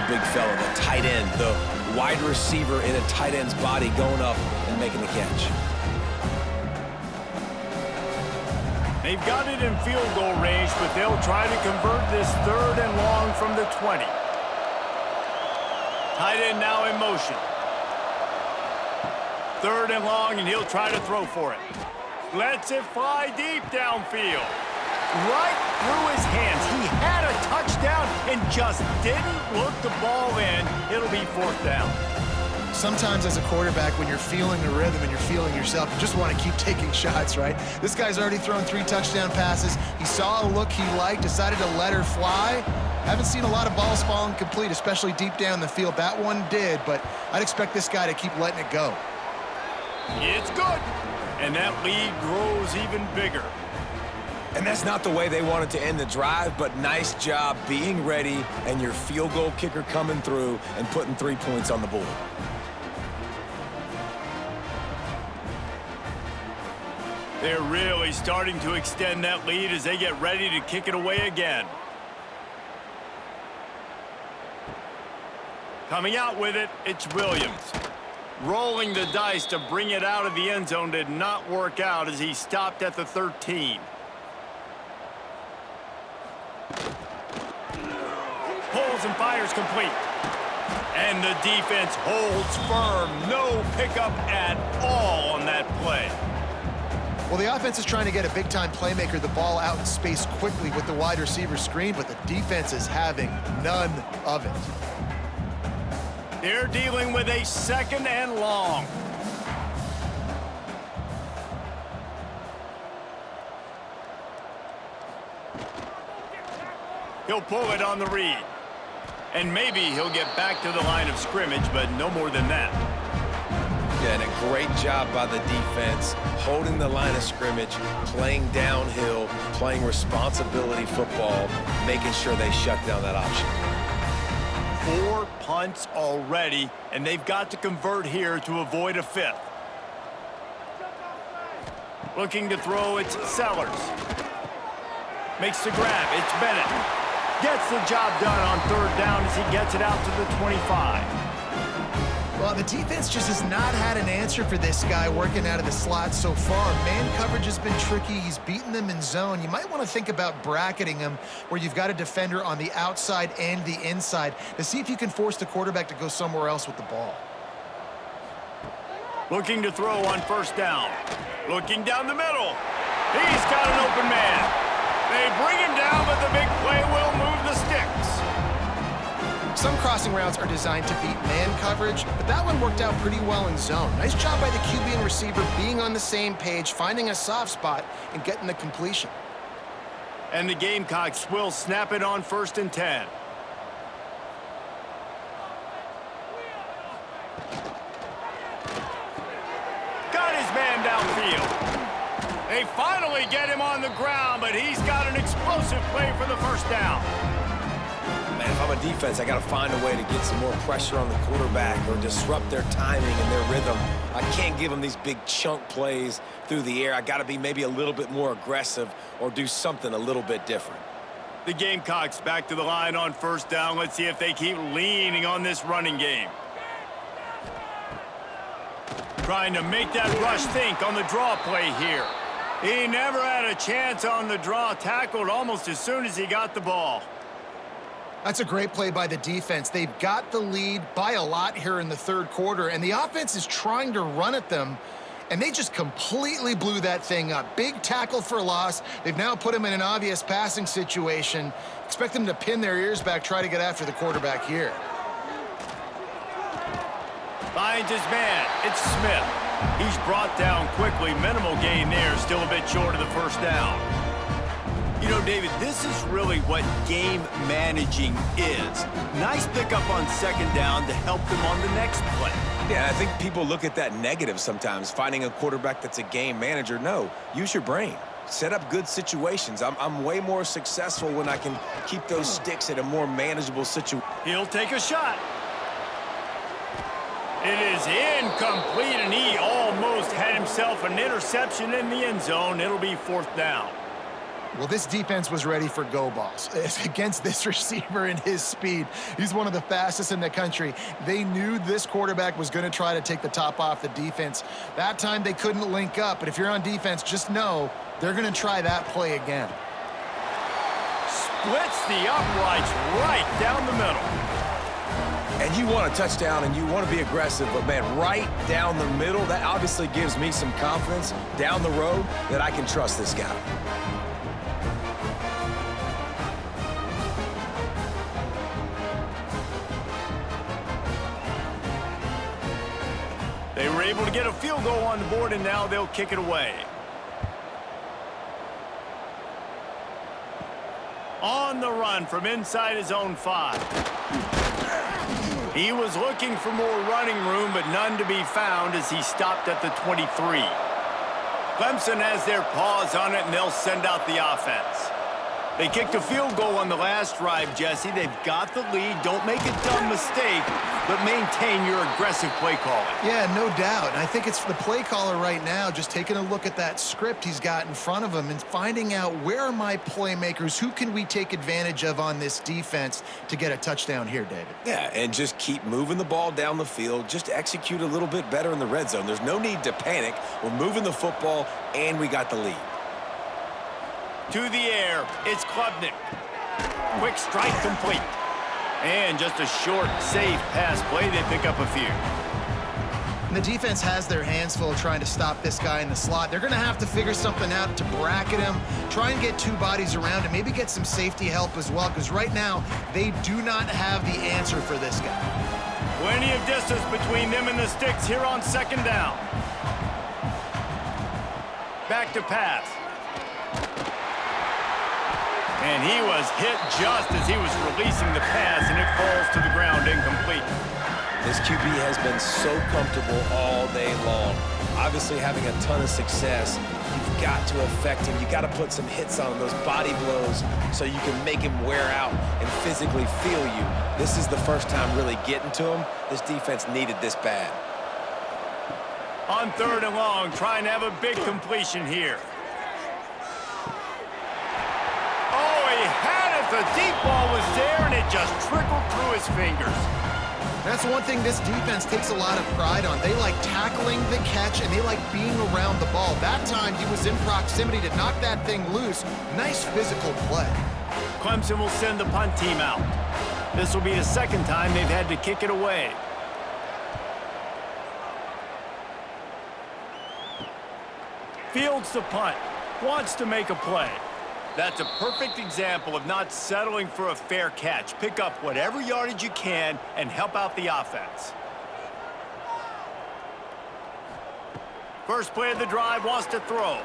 The big fella, the tight end, the wide receiver in a tight end's body going up and making the catch. They've got it in field goal range, but they'll try to convert this 3rd and long from the 20. Tight end now in motion. 3rd and long, and he'll try to throw for it. Lets it fly deep downfield. Right through his hands. He had a touchdown and just didn't look the ball in. It'll be 4th down. Sometimes as a quarterback, when you're feeling the rhythm and you're feeling yourself, you just want to keep taking shots, right? This guy's already thrown 3 touchdown passes. He saw a look he liked, decided to let her fly. Haven't seen a lot of balls falling complete, especially deep down the field. That one did, but I'd expect this guy to keep letting it go. It's good. And that lead grows even bigger. And that's not the way they wanted to end the drive, but nice job being ready and your field goal kicker coming through and putting 3 points on the board. They're really starting to extend that lead as they get ready to kick it away again. Coming out with it, it's Williams. Rolling the dice to bring it out of the end zone did not work out as he stopped at the 13. Pulls and fires complete. And the defense holds firm. No pickup at all on that play. Well, the offense is trying to get a big-time playmaker the ball out in space quickly with the wide receiver screen, but the defense is having none of it. They're dealing with a 2nd and long. He'll pull it on the read. And maybe he'll get back to the line of scrimmage, but no more than that. Yeah, and a great job by the defense, holding the line of scrimmage, playing downhill, playing responsibility football, making sure they shut down that option. 4 punts already, and they've got to convert here to avoid a 5th. Looking to throw, it's Sellers. Makes the grab, it's Bennett. Gets the job done on 3rd down as he gets it out to the 25. Well, the defense just has not had an answer for this guy working out of the slot so far. Man coverage has been tricky. He's beaten them in zone. You might want to think about bracketing him where you've got a defender on the outside and the inside to see if you can force the quarterback to go somewhere else with the ball. Looking to throw on 1st down. Looking down the middle. He's got an open man. They bring him down, but the big play will move the sticks. Some crossing routes are designed to beat man coverage, but that one worked out pretty well in zone. Nice job by the QB and receiver being on the same page, finding a soft spot, and getting the completion. And the Gamecocks will snap it on 1st and 10. Got his man downfield. They finally get him on the ground, but he's got an explosive play for the first down. Man, if I'm a defense, I got to find a way to get some more pressure on the quarterback or disrupt their timing and their rhythm. I can't give them these big chunk plays through the air. I got to be maybe a little bit more aggressive or do something a little bit different. The Gamecocks back to the line on 1st down. Let's see if they keep leaning on this running game. Trying to make that rush think on the draw play here. He never had a chance on the draw, tackled almost as soon as he got the ball. That's a great play by the defense. They've got the lead by a lot here in the 3rd quarter, and the offense is trying to run at them, and they just completely blew that thing up. Big tackle for loss. They've now put him in an obvious passing situation. Expect them to pin their ears back, try to get after the quarterback here. Finds his man. It's Smith. He's brought down quickly. Minimal gain there. Still a bit short of the 1st down. You know, David, this is really what game managing is. Nice pickup on 2nd down to help them on the next play. Yeah, I think people look at that negative sometimes, finding a quarterback that's a game manager. No, use your brain. Set up good situations. I'm way more successful when I can keep those sticks at a more manageable situation. He'll take a shot. It is incomplete, and he almost had himself an interception in the end zone. It'll be 4th down. Well, this defense was ready for go balls. Against this receiver and his speed, he's one of the fastest in the country. They knew this quarterback was going to try to take the top off the defense. That time they couldn't link up, but if you're on defense, just know they're going to try that play again. Splits the uprights right down the middle. And you want a touchdown and you want to be aggressive, but man, right down the middle, that obviously gives me some confidence down the road that I can trust this guy. They were able to get a field goal on the board, and now they'll kick it away. On the run from inside his own 5. He was looking for more running room, but none to be found as he stopped at the 23. Clemson has their paws on it, and they'll send out the offense. They kicked a field goal on the last drive, Jesse. They've got the lead. Don't make a dumb mistake, but maintain your aggressive play calling. Yeah, no doubt. And I think it's the play caller right now just taking a look at that script he's got in front of him and finding out where are my playmakers, who can we take advantage of on this defense to get a touchdown here, David. Yeah, and just keep moving the ball down the field. Just execute a little bit better in the red zone. There's no need to panic. We're moving the football, and we got the lead. To the air, it's Klubnik. Quick strike complete. And just a short, safe pass play. They pick up a few. And the defense has their hands full trying to stop this guy in the slot. They're going to have to figure something out to bracket him, try and get 2 bodies around him, maybe get some safety help as well, because right now they do not have the answer for this guy. Plenty of distance between them and the sticks here on 2nd down. Back to pass. And he was hit just as he was releasing the pass, and it falls to the ground incomplete. This QB has been so comfortable all day long. Obviously having a ton of success. You've got to affect him. You've got to put some hits on him, those body blows, so you can make him wear out and physically feel you. This is the first time really getting to him. This defense needed this bad. On 3rd and long, trying to have a big completion here. The deep ball was there, and it just trickled through his fingers. That's one thing this defense takes a lot of pride on. They like tackling the catch, and they like being around the ball. That time, he was in proximity to knock that thing loose. Nice physical play. Clemson will send the punt team out. This will be the 2nd time they've had to kick it away. Fields the punt. Wants to make a play. That's a perfect example of not settling for a fair catch. Pick up whatever yardage you can and help out the offense. First play of the drive, wants to throw.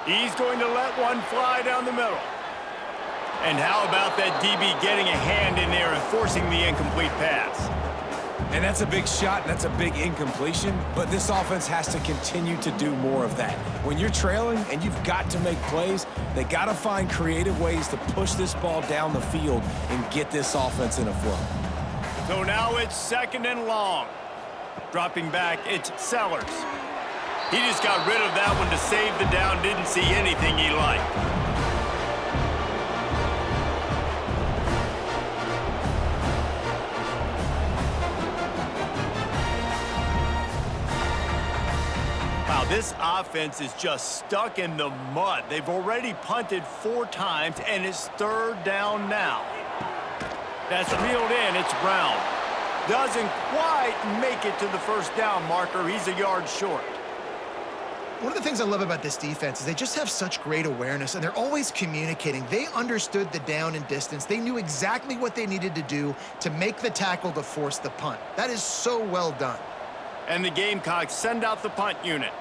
He's going to let one fly down the middle. And how about that DB getting a hand in there and forcing the incomplete pass? And that's a big shot, and that's a big incompletion, but this offense has to continue to do more of that. When you're trailing and you've got to make plays, they got to find creative ways to push this ball down the field and get this offense in a flow. So now it's 2nd and long. Dropping back, it's Sellers. He just got rid of that one to save the down, didn't see anything he liked. Wow, this offense is just stuck in the mud. They've already punted 4 times, and it's 3rd down now. That's reeled in. It's Brown. Doesn't quite make it to the 1st down marker. He's a yard short. One of the things I love about this defense is they just have such great awareness, and they're always communicating. They understood the down and distance. They knew exactly what they needed to do to make the tackle to force the punt. That is so well done. And the Gamecocks send out the punt unit.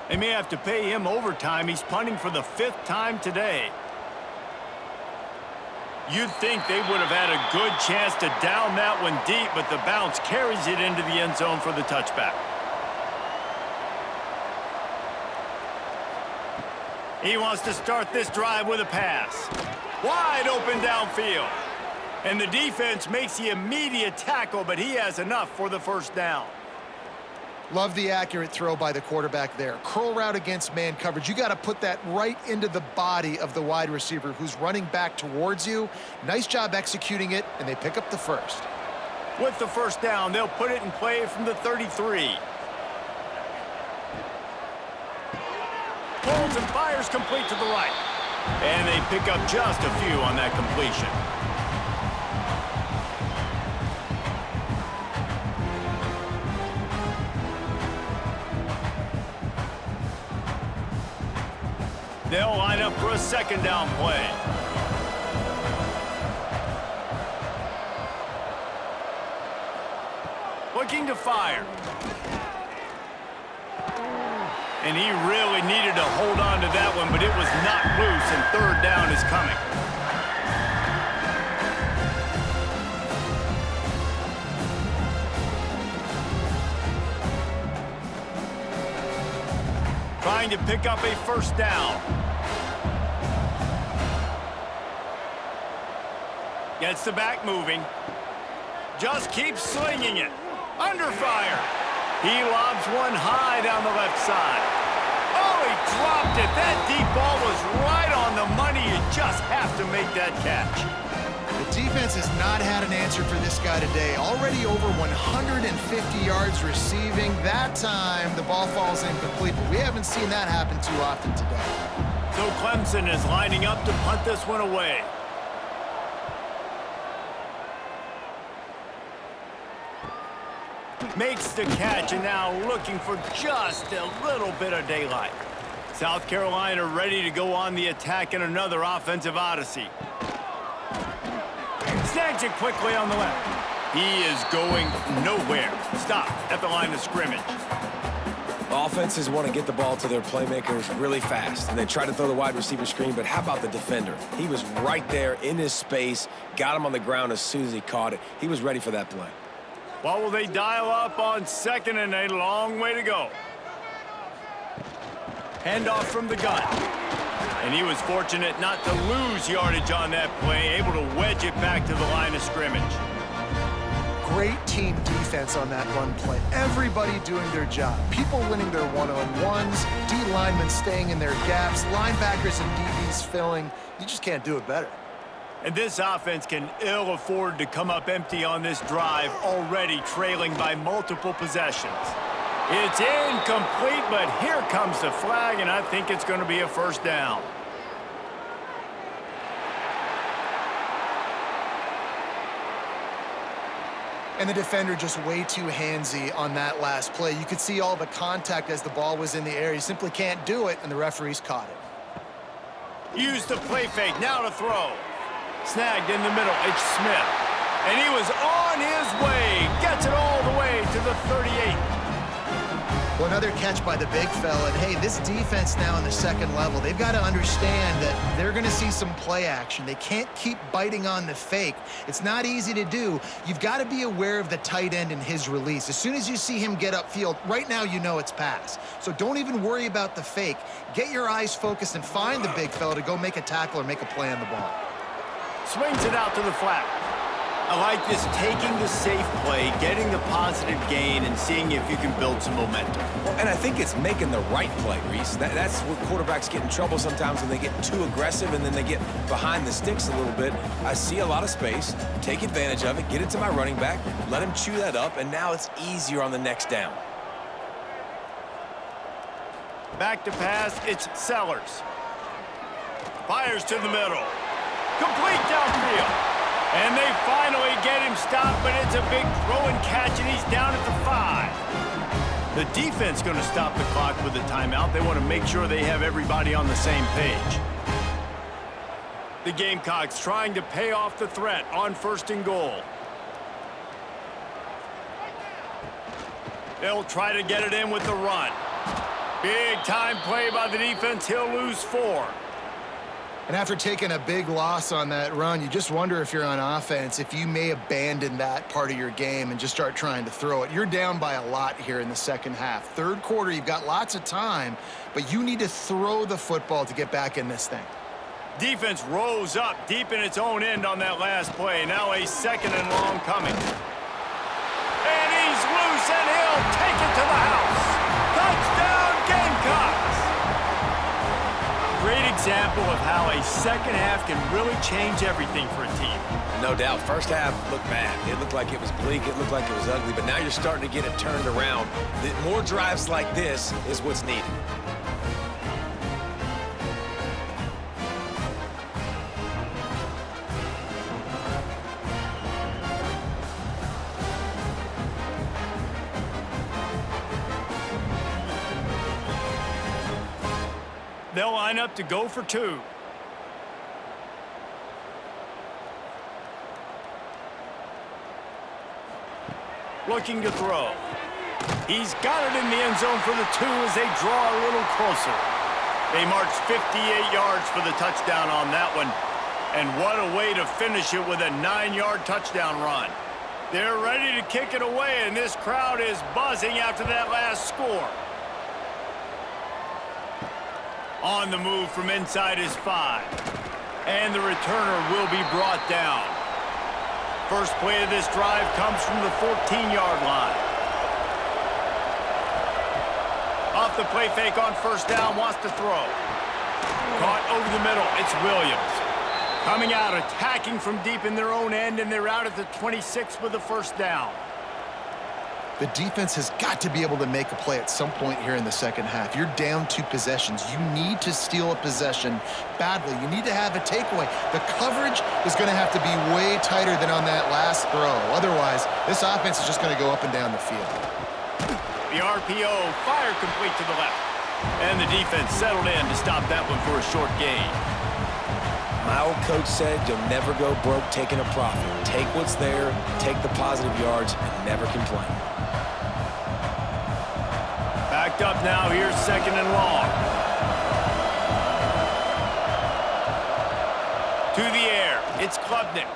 They may have to pay him overtime. He's punting for the 5th time today. You'd think they would have had a good chance to down that one deep, but the bounce carries it into the end zone for the touchback. He wants to start this drive with a pass. Wide open downfield. And the defense makes the immediate tackle, but he has enough for the 1st down. Love the accurate throw by the quarterback there. Curl route against man coverage. You got to put that right into the body of the wide receiver who's running back towards you. Nice job executing it, and they pick up the 1st. With the 1st down, they'll put it in play from the 33. Pulls and fires complete to the right. And they pick up just a few on that completion. They'll line up for a 2nd down play. Looking to fire. And he really needed to hold on to that one, but it was not loose, and 3rd down is coming. Trying to pick up a 1st down. Gets the back moving. Just keeps slinging it. Under fire. He lobs one high down the left side. Oh, he dropped it. That deep ball was right on the money. You just have to make that catch. The defense has not had an answer for this guy today. Already over 150 yards receiving. That time, the ball falls incomplete, but we haven't seen that happen too often today. So Clemson is lining up to punt this one away. Makes the catch, and now looking for just a little bit of daylight. South Carolina ready to go on the attack in another offensive odyssey. Snags it quickly on the left. He is going nowhere. Stop at the line of scrimmage. Offenses want to get the ball to their playmakers really fast, and they try to throw the wide receiver screen, but how about the defender? He was right there in his space, got him on the ground as soon as he caught it. He was ready for that play. Well, will they dial up on 2nd and a long way to go? Handoff from the gun. And he was fortunate not to lose yardage on that play, able to wedge it back to the line of scrimmage. Great team defense on that run play. Everybody doing their job. People winning their one-on-ones, D linemen staying in their gaps, linebackers and DBs filling. You just can't do it better. And this offense can ill afford to come up empty on this drive, already trailing by multiple possessions. It's incomplete, but here comes the flag, and I think it's going to be a 1st down. And the defender just way too handsy on that last play. You could see all the contact as the ball was in the air. He simply can't do it, and the referees caught it. Use the play fake, now to throw. Snagged in the middle, it's Smith. And he was on his way. Gets it all the way to the 38. Well, another catch by the big fella. And hey, this defense now in the second level, they've got to understand that they're going to see some play action. They can't keep biting on the fake. It's not easy to do. You've got to be aware of the tight end and his release. As soon as you see him get upfield, right now you know it's pass. So don't even worry about the fake. Get your eyes focused and find the big fella to go make a tackle or make a play on the ball. Swings it out to the flat. I like this, taking the safe play, getting the positive gain, and seeing if you can build some momentum. Well, and I think it's making the right play, Reese. That's where quarterbacks get in trouble sometimes, when they get too aggressive and then they get behind the sticks a little bit. I see a lot of space, take advantage of it, get it to my running back, let him chew that up, and now it's easier on the next down. Back to pass, it's Sellers. Fires to the middle. Complete downfield. And they finally get him stopped, but it's a big throw and catch, and he's down at the 5. The defense going to stop the clock with a timeout. They want to make sure they have everybody on the same page. The Gamecocks trying to pay off the threat on 1st and goal. They'll try to get it in with the run. Big time play by the defense. He'll lose 4. And after taking a big loss on that run, you just wonder if you're on offense, if you may abandon that part of your game and just start trying to throw it. You're down by a lot here in the second half. Third quarter, you've got lots of time, but you need to throw the football to get back in this thing. Defense rose up deep in its own end on that last play. Now a 2nd and long coming. And he's loose, and he'll take it to the house. Touchdown, Gamecocks! Great example of how a second half can really change everything for a team. No doubt. First half looked bad. It looked like it was bleak. It looked like it was ugly. But now you're starting to get it turned around. More drives like this is what's needed. They'll line up to go for 2. Looking to throw. He's got it in the end zone for the 2 as they draw a little closer. They march 58 yards for the touchdown on that one. And what a way to finish it with a 9-yard touchdown run. They're ready to kick it away, and this crowd is buzzing after that last score. On the move from inside his 5. And the returner will be brought down. First play of this drive comes from the 14-yard line. Off the play fake on 1st down, wants to throw. Caught over the middle, it's Williams. Coming out, attacking from deep in their own end, and they're out at the 26 with the 1st down. The defense has got to be able to make a play at some point here in the second half. You're down 2 possessions. You need to steal a possession badly. You need to have a takeaway. The coverage is going to have to be way tighter than on that last throw. Otherwise, this offense is just going to go up and down the field. The RPO, fire complete to the left. And the defense settled in to stop that one for a short gain. My old coach said you'll never go broke taking a profit. Take what's there, take the positive yards, and never complain. Backed up now, here's 2nd and long. To the air, it's Klubnik.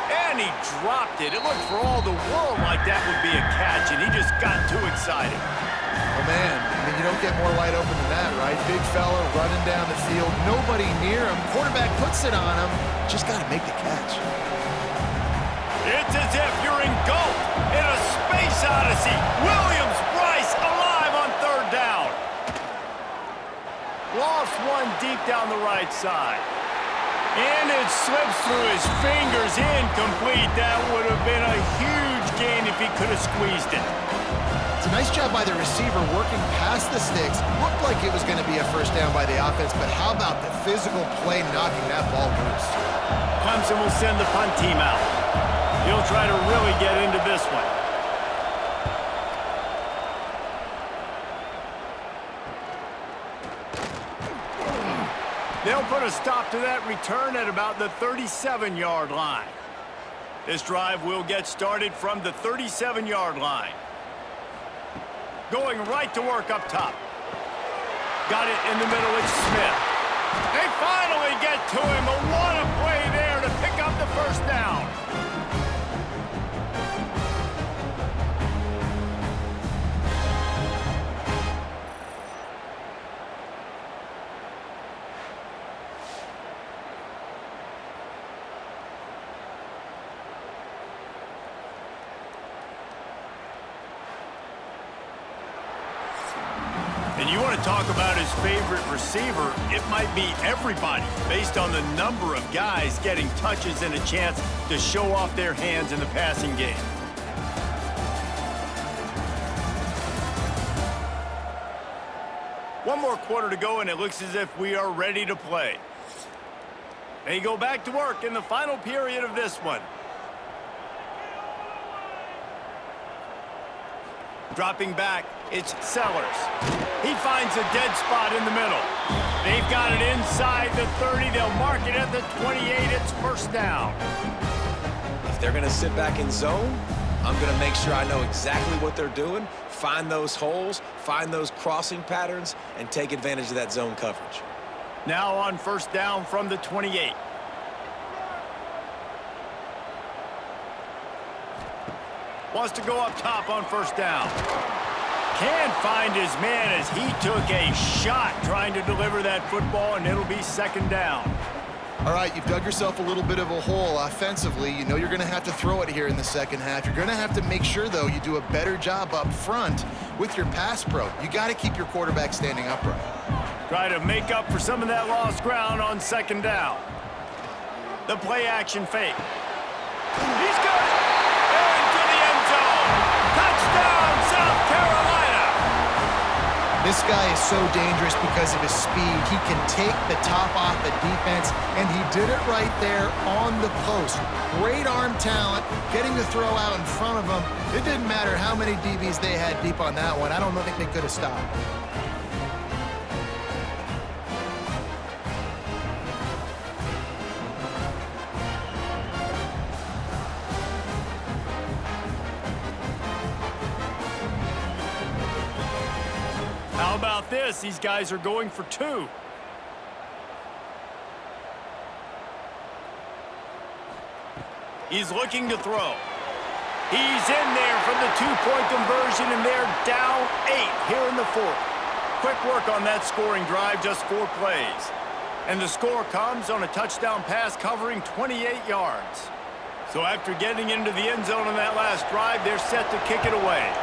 And he dropped it. It looked for all the world like that would be a catch, and he just got too excited. Oh, man, I mean, you don't get more wide open than that, right? Big fella running down the field, nobody near him. Quarterback puts it on him. Just got to make the catch. It's as if you're engulfed in a space odyssey. Williams, Bryce, alive on 3rd down. Lost one deep down the right side. And it slips through his fingers, incomplete. That would have been a huge gain if he could have squeezed it. It's a nice job by the receiver working past the sticks. Looked like it was going to be a 1st down by the offense, but how about the physical play knocking that ball loose? Clemson will send the punt team out. He'll try to really get into this one. They'll put a stop to that return at about the 37-yard line. This drive will get started from the 37-yard line. Going right to work up top. Got it in the middle, it's Smith. They finally get to him, but what a play there to pick up the first down. And you want to talk about his favorite receiver, it might be everybody based on the number of guys getting touches and a chance to show off their hands in the passing game. One more quarter to go, and it looks as if we are ready to play. They go back to work in the final period of this one. Dropping back, it's Sellers. He finds a dead spot in the middle. They've got it inside the 30. They'll mark it at the 28. It's first down. If they're going to sit back in zone, I'm going to make sure I know exactly what they're doing, find those holes, find those crossing patterns, and take advantage of that zone coverage. Now on first down from the 28. Wants to go up top on first down. Can't find his man as he took a shot trying to deliver that football, and it'll be second down. All right, you've dug yourself a little bit of a hole offensively. You know you're going to have to throw it here in the second half. You're going to have to make sure, though, you do a better job up front with your pass pro. You got to keep your quarterback standing upright. Try to make up for some of that lost ground on second down. The play action fake. He's got it. Into the end zone. Touchdown, South Carolina. This guy is so dangerous because of his speed. He can take the top off the defense, and he did it right there on the post. Great arm talent, getting the throw out in front of him. It didn't matter how many DBs they had deep on that one. I don't think they could have stopped. How about this? These guys are going for two. He's looking to throw. He's in there for the two-point conversion, and they're down 8 here in the fourth. Quick work on that scoring drive, just 4 plays. And the score comes on a touchdown pass covering 28 yards. So after getting into the end zone on that last drive, they're set to kick it away.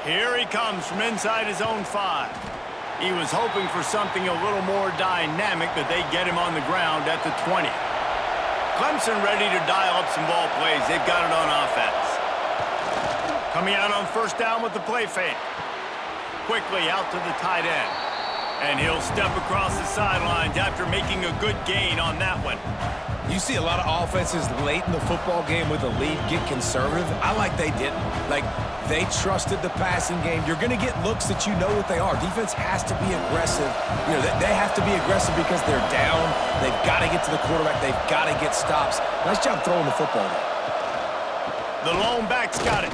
Here he comes from inside his own 5. He was hoping for something a little more dynamic, but they get him on the ground at the 20. Clemson ready to dial up some ball plays. They've got it on offense. Coming out on first down with the play fake. Quickly out to the tight end. And he'll step across the sidelines after making a good gain on that one. You see a lot of offenses late in the football game with a lead get conservative. I like they didn't. Like, they trusted the passing game. You're going to get looks that you know what they are. Defense has to be aggressive. You know, they have to be aggressive because they're down. They've got to get to the quarterback. They've got to get stops. Nice job throwing the football there. The lone back's got it.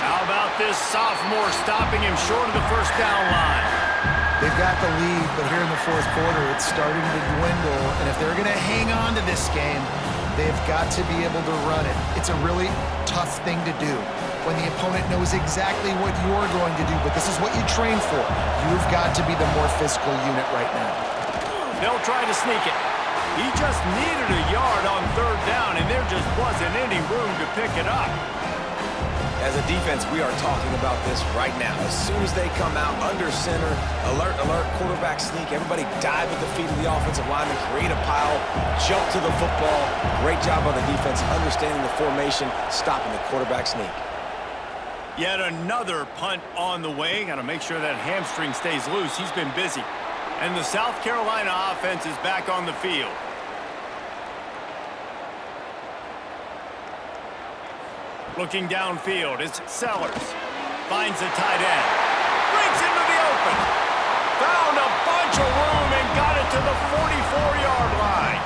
How about this sophomore stopping him short of the first down line? They've got the lead, but here in the fourth quarter, it's starting to dwindle. And if they're going to hang on to this game, they've got to be able to run it. It's a really tough thing to do when the opponent knows exactly what you're going to do, but this is what you train for. You've got to be the more physical unit right now. They'll try to sneak it. He just needed a yard on third down, and there just wasn't any room to pick it up. As a defense, we are talking about this right now. As soon as they come out under center, alert, alert, quarterback sneak, everybody dive at the feet of the offensive lineman, create a pile, jump to the football. Great job on the defense, understanding the formation, stopping the quarterback sneak. Yet another punt on the way. Got to make sure that hamstring stays loose. He's been busy. And the South Carolina offense is back on the field. Looking downfield, it's Sellers. Finds the tight end. Breaks into the open. Found a bunch of room and got it to the 44-yard line.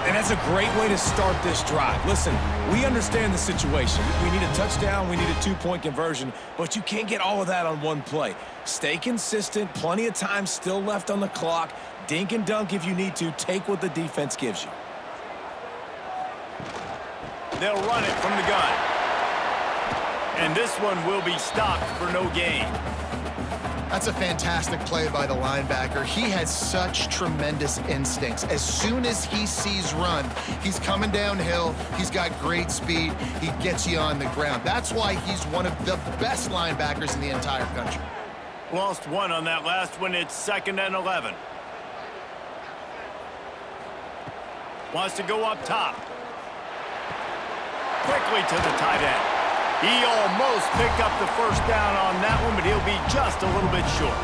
And that's a great way to start this drive. Listen, we understand the situation. We need a touchdown, we need a two-point conversion, but you can't get all of that on one play. Stay consistent, plenty of time still left on the clock. Dink and dunk if you need to. Take what the defense gives you. They'll run it from the gun. And this one will be stopped for no gain. That's a fantastic play by the linebacker. He has such tremendous instincts. As soon as he sees run, he's coming downhill. He's got great speed. He gets you on the ground. That's why he's one of the best linebackers in the entire country. Lost one on that last one. It's 2nd and 11. Wants to go up top. Quickly to the tight end. He almost picked up the first down on that one, but he'll be just a little bit short.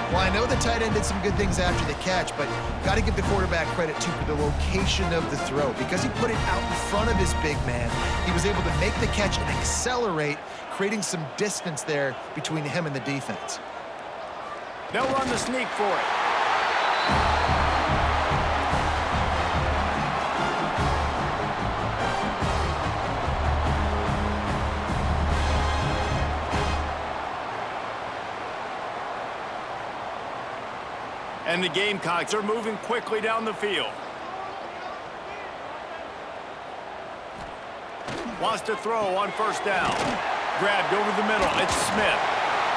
Well, I know the tight end did some good things after the catch, but got to give the quarterback credit, too, for the location of the throw. Because he put it out in front of his big man, he was able to make the catch and accelerate, creating some distance there between him and the defense. They'll run the sneak for it. And the Gamecocks are moving quickly down the field. Wants to throw on first down. Grabbed over the middle. It's Smith.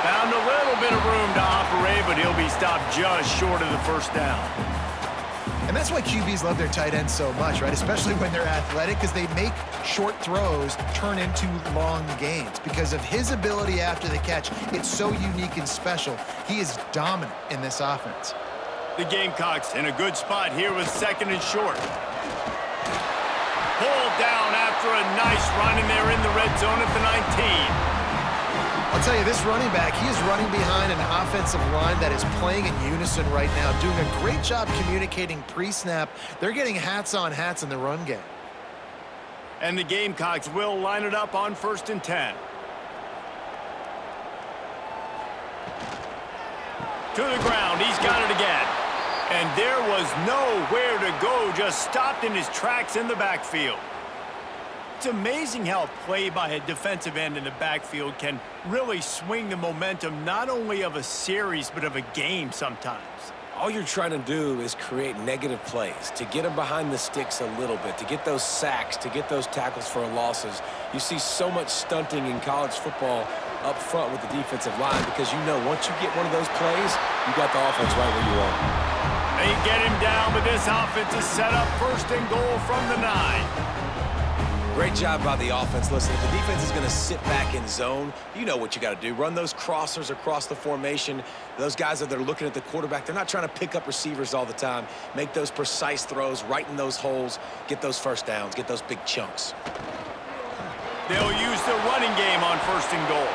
Found a little bit of room to operate, but he'll be stopped just short of the first down. And that's why QBs love their tight ends so much, right? Especially when they're athletic, because they make short throws turn into long gains. Because of his ability after the catch, it's so unique and special. He is dominant in this offense. The Gamecocks in a good spot here with 2nd and short. Pulled down after a nice run, and they're in the red zone at the 19. I'll tell you, this running back, he is running behind an offensive line that is playing in unison right now, doing a great job communicating pre-snap. They're getting hats on hats in the run game. And the Gamecocks will line it up on 1st and 10. To the ground, he's got it again. And there was nowhere to go, just stopped in his tracks in the backfield. It's amazing how a play by a defensive end in the backfield can really swing the momentum not only of a series, but of a game sometimes. All you're trying to do is create negative plays, to get them behind the sticks a little bit, to get those sacks, to get those tackles for losses. You see so much stunting in college football up front with the defensive line because you know once you get one of those plays, you got the offense right where you want. They get him down, but this offense is set up 1st and goal from the 9. Great job by the offense. Listen, if the defense is going to sit back in zone, you know what you got to do. Run those crossers across the formation. Those guys that are looking at the quarterback, they're not trying to pick up receivers all the time. Make those precise throws right in those holes. Get those first downs. Get those big chunks. They'll use the running game on 1st and goal.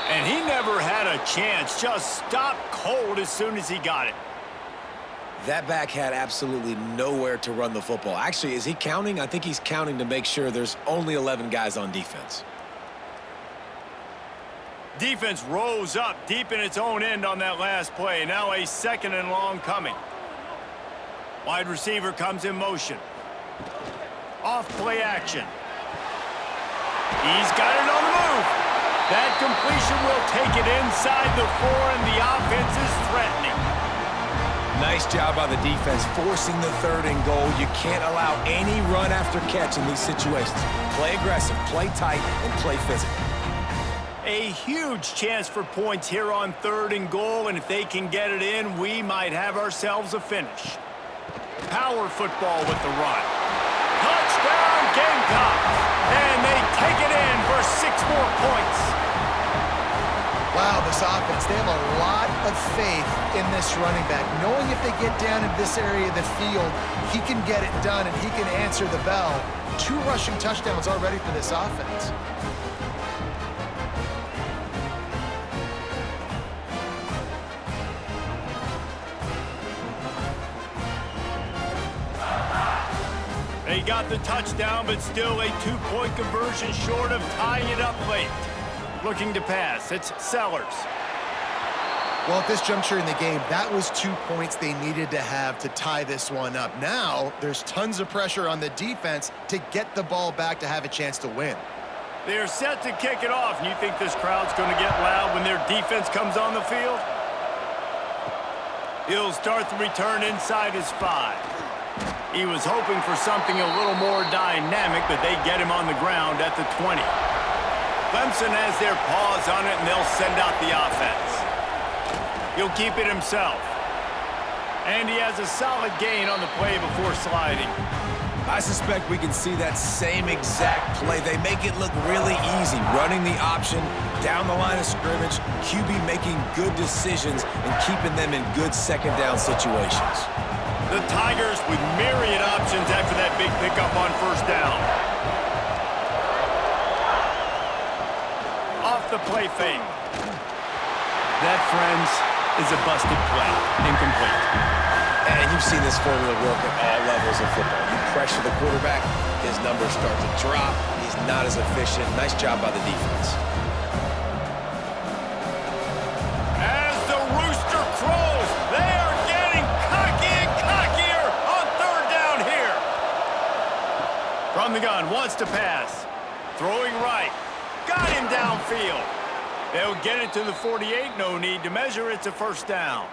And he never had a chance. Just stopped cold as soon as he got it. That back had absolutely nowhere to run the football. Actually, is he counting? I think he's counting to make sure there's only 11 guys on defense. Defense rose up deep in its own end on that last play. Now a 2nd and long coming. Wide receiver comes in motion. Off play action. He's got it on the move. That completion will take it inside the 4, and the offense is threatening. Nice job by the defense forcing the 3rd and goal. You can't allow any run after catch in these situations. Play aggressive, play tight, and play physical. A huge chance for points here on 3rd and goal, and if they can get it in, we might have ourselves a finish. Power football with the run. Touchdown, Gamecocks! And they take it in for 6 more points. Wow, this offense, they have a lot of faith in this running back, knowing if they get down in this area of the field, he can get it done and he can answer the bell. 2 rushing touchdowns already for this offense. They got the touchdown, but still a 2-point conversion short of tying it up late. Looking to pass, it's Sellers. Well, at this juncture in the game, that was 2 points they needed to have to tie this one up. Now, there's tons of pressure on the defense to get the ball back to have a chance to win. They're set to kick it off, and you think this crowd's going to get loud when their defense comes on the field? He'll start the return inside his 5. He was hoping for something a little more dynamic, but they get him on the ground at the 20. Clemson has their paws on it, and they'll send out the offense. He'll keep it himself. And he has a solid gain on the play before sliding. I suspect we can see that same exact play. They make it look really easy, running the option down the line of scrimmage, QB making good decisions and keeping them in good second down situations. The Tigers with myriad options after that big pickup on first down. Off the play fake. That, friends, is a busted play. Incomplete. And you've seen this formula work at all levels of football. You pressure the quarterback, his numbers start to drop. He's not as efficient. Nice job by the defense. As the rooster crows, they are getting cocky and cockier on third down here. From the gun, wants to pass. Throwing right. Got him downfield. They'll get it to the 48. No need to measure. It's a first down.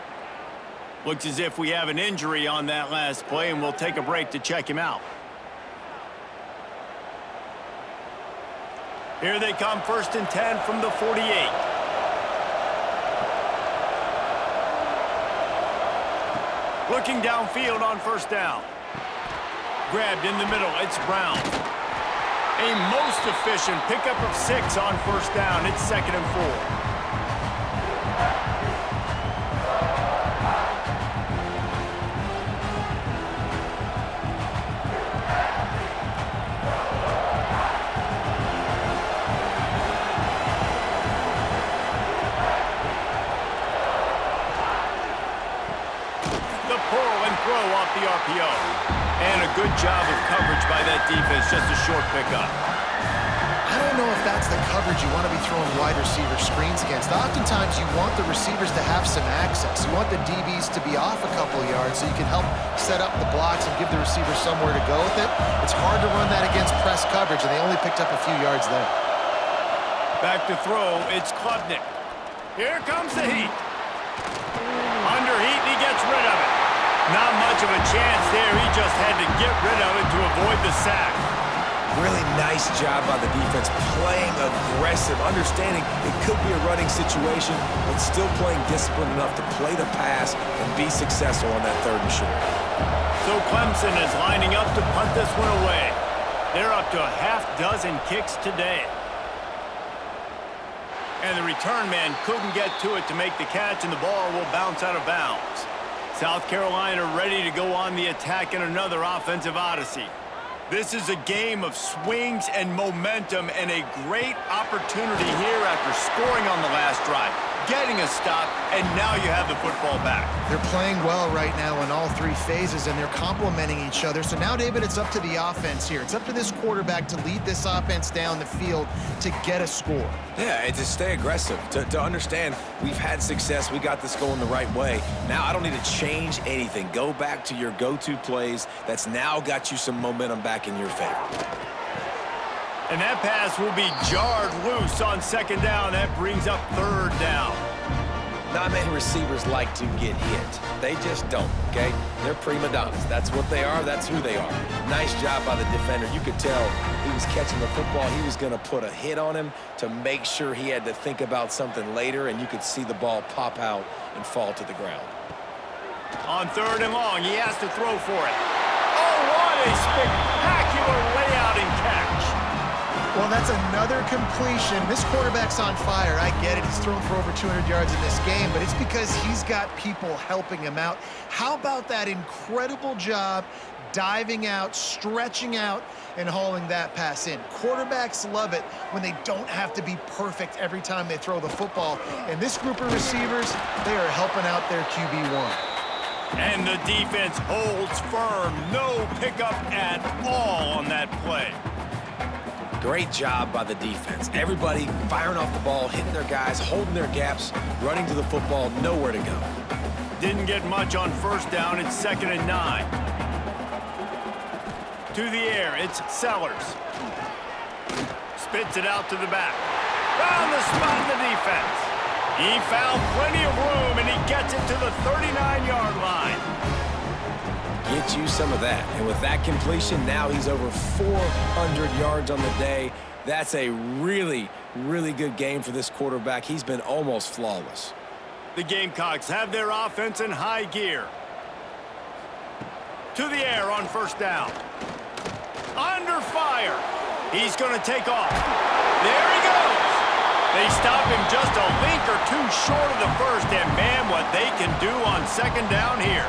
Looks as if we have an injury on that last play, and we'll take a break to check him out. Here they come, 1st and 10 from the 48. Looking downfield on first down. Grabbed in the middle, it's Brown. A most efficient pickup of 6 on first down. It's 2nd and 4. Off the RPO. And a good job of coverage by that defense, just a short pickup. I don't know if that's the coverage you want to be throwing wide receiver screens against. Oftentimes, you want the receivers to have some access. You want the DBs to be off a couple of yards so you can help set up the blocks and give the receiver somewhere to go with it. It's hard to run that against press coverage, and they only picked up a few yards there. Back to throw, it's Klubnik. Here comes the heat. Under heat, he gets rid of it. Not much of a chance there. He just had to get rid of it to avoid the sack. Really nice job by the defense, playing aggressive, understanding it could be a running situation, but still playing disciplined enough to play the pass and be successful on that 3rd and short. So Clemson is lining up to punt this one away. They're up to a half-dozen kicks today. And the return man couldn't get to it to make the catch, and the ball will bounce out of bounds. South Carolina ready to go on the attack in another offensive odyssey. This is a game of swings and momentum, and a great opportunity here after scoring on the last drive, getting a stop, and now you have the football back. They're playing well right now in all 3 phases, and they're complementing each other. So now, David, it's up to the offense here. It's up to this quarterback to lead this offense down the field to get a score. Yeah, and to stay aggressive, to understand we've had success, we got this going the right way. Now I don't need to change anything. Go back to your go-to plays. That's now got you some momentum back in your favor. And that pass will be jarred loose on 2nd down. That brings up 3rd down. Not many receivers like to get hit. They just don't, okay? They're prima donnas. That's what they are. That's who they are. Nice job by the defender. You could tell he was catching the football. He was going to put a hit on him to make sure he had to think about something later, and you could see the ball pop out and fall to the ground. On 3rd and long, he has to throw for it. Oh, what a spectacular layout and catch. Well, that's another completion. This quarterback's on fire. I get it. He's thrown for over 200 yards in this game, but it's because he's got people helping him out. How about that incredible job diving out, stretching out, and hauling that pass in? Quarterbacks love it when they don't have to be perfect every time they throw the football. And this group of receivers, they are helping out their QB1. And the defense holds firm. No pickup at all on that play. Great job by the defense. Everybody firing off the ball, hitting their guys, holding their gaps, running to the football, nowhere to go. Didn't get much on first down. It's 2nd and 9. To the air, it's Sellers. Spits it out to the back. Found the spot in the defense. He found plenty of room, and he gets it to the 39-yard line. Get you some of that. And with that completion, now he's over 400 yards on the day. That's a really, really good game for this quarterback. He's been almost flawless. The Gamecocks have their offense in high gear. To the air on first down. Under fire. He's going to take off. There he goes. They stop him just a link or two short of the first, and man, what they can do on 2nd down here.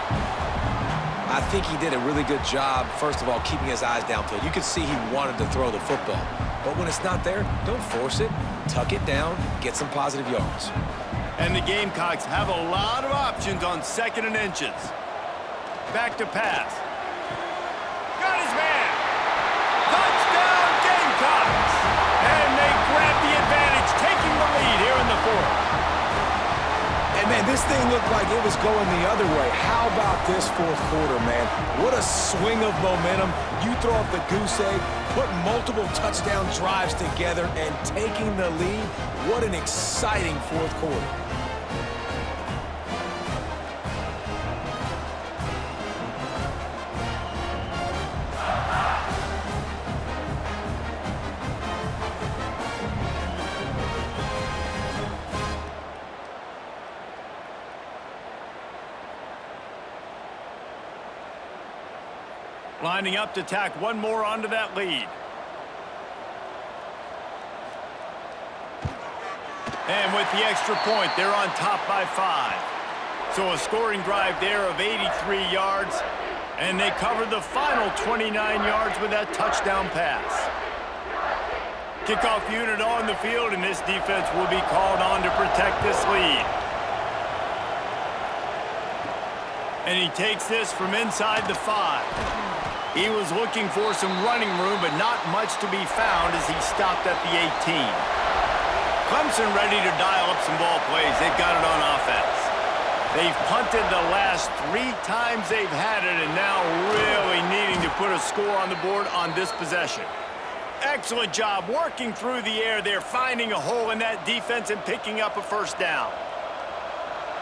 I think he did a really good job, first of all, keeping his eyes downfield. You could see he wanted to throw the football. But when it's not there, don't force it. Tuck it down, get some positive yards. And the Gamecocks have a lot of options on 2nd and inches. Back to pass. Got his man. Touchdown Gamecocks. And they grab the advantage, taking the lead here in the 4th. And, man, this thing looked like it was going the other way. How about this 4th quarter, man? What a swing of momentum. You throw up the goose egg, put multiple touchdown drives together, and taking the lead. What an exciting 4th quarter. Lining up to tack one more onto that lead. And with the extra point, they're on top by 5. So a scoring drive there of 83 yards. And they covered the final 29 yards with that touchdown pass. Kickoff unit on the field, and this defense will be called on to protect this lead. And he takes this from inside the 5. He was looking for some running room, but not much to be found as he stopped at the 18. Clemson ready to dial up some ball plays. They've got it on offense. They've punted the last 3 times they've had it, and now really needing to put a score on the board on this possession. Excellent job working through the air there, finding a hole in that defense and picking up a first down.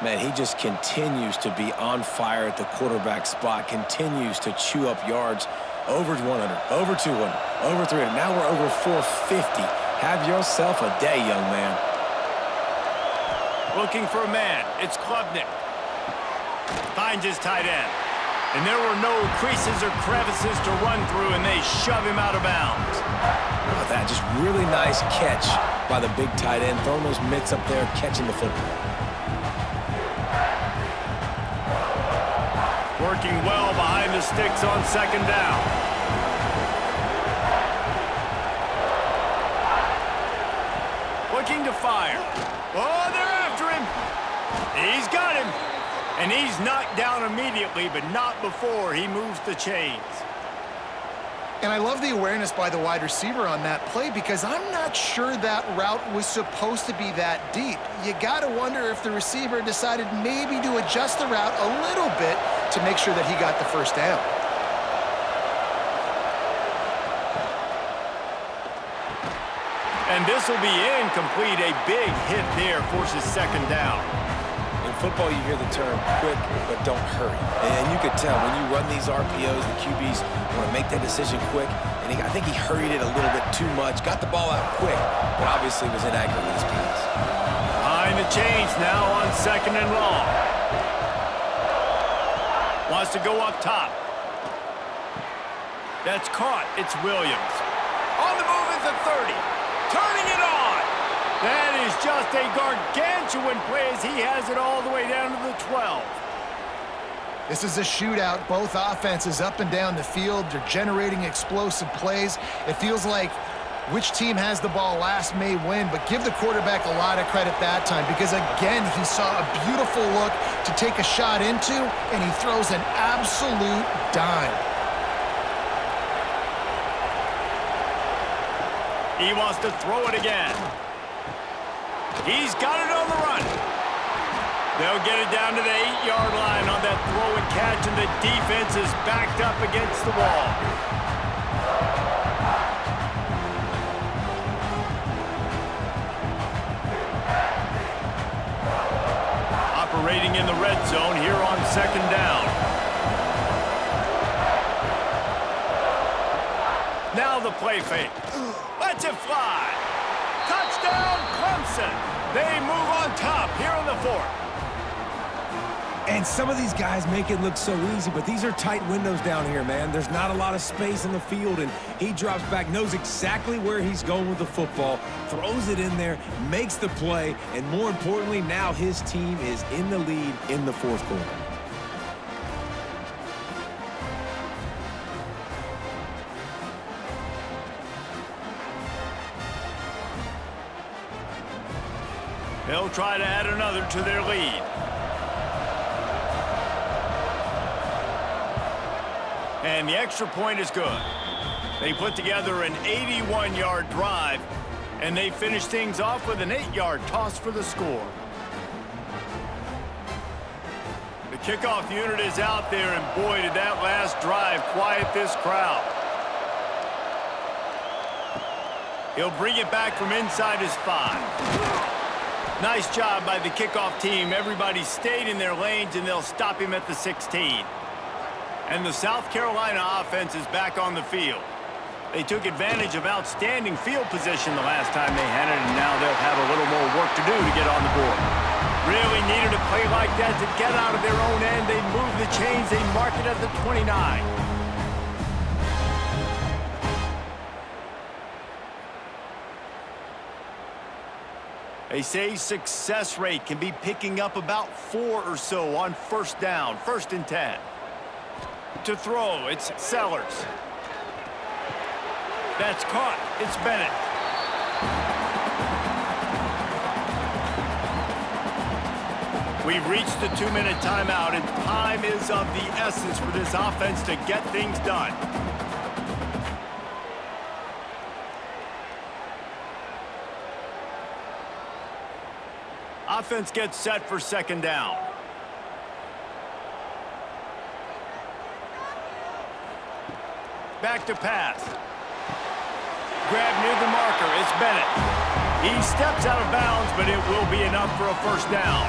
Man, he just continues to be on fire at the quarterback spot, continues to chew up yards over 100, over 200, over 300. Now we're over 450. Have yourself a day, young man. Looking for a man. It's Klubnik. Finds his tight end. And there were no creases or crevices to run through, and they shove him out of bounds. Oh, that just really nice catch by the big tight end, throwing those mitts up there, catching the football. Working well behind the sticks on 2nd down. Looking to fire. Oh, they're after him. He's got him. And he's knocked down immediately, but not before he moves the chains. And I love the awareness by the wide receiver on that play because I'm not sure that route was supposed to be that deep. You got to wonder if the receiver decided maybe to adjust the route a little bit to make sure that he got the first down. And this will be incomplete. A big hit there forces 2nd down. In football, you hear the term quick, but don't hurry. And you could tell when you run these RPOs, the QBs want to make that decision quick. And I think he hurried it a little bit too much, got the ball out quick, but obviously was inaccurate with his pass. Behind the chains now on 2nd and long. Wants to go up top. That's caught. It's Williams. On the move at the 30. Turning it on. That is just a gargantuan play as he has it all the way down to the 12. This is a shootout. Both offenses up and down the field. They're generating explosive plays. It feels like which team has the ball last may win, but give the quarterback a lot of credit that time because, again, he saw a beautiful look to take a shot into, and he throws an absolute dime. He wants to throw it again. He's got it on the run. They'll get it down to the 8-yard line on that throw and catch, and the defense is backed up against the wall. Operating in the red zone here on 2nd down. Now the play fake. Lets it fly. Touchdown, Clemson. They move on top here in the 4th. And some of these guys make it look so easy, but these are tight windows down here, man. There's not a lot of space in the field, and he drops back, knows exactly where he's going with the football, throws it in there, makes the play, and more importantly, now his team is in the lead in the 4th quarter. They'll try to add another to their lead. And the extra point is good. They put together an 81-yard drive, and they finish things off with an 8-yard toss for the score. The kickoff unit is out there, and boy, did that last drive quiet this crowd. He'll bring it back from inside his 5. Nice job by the kickoff team. Everybody stayed in their lanes, and they'll stop him at the 16. And the South Carolina offense is back on the field. They took advantage of outstanding field position the last time they had it, and now they'll have a little more work to do to get on the board. Really needed a play like that to get out of their own end. They move the chains. They mark it at the 29. They say success rate can be picking up about 4 or so on 1st down, 1st and 10. To throw, it's Sellers. That's caught. It's Bennett. We've reached the 2-minute timeout, and time is of the essence for this offense to get things done. Offense gets set for 2nd down. Back to pass. Grab near the marker. It's Bennett. He steps out of bounds, but it will be enough for a 1st down.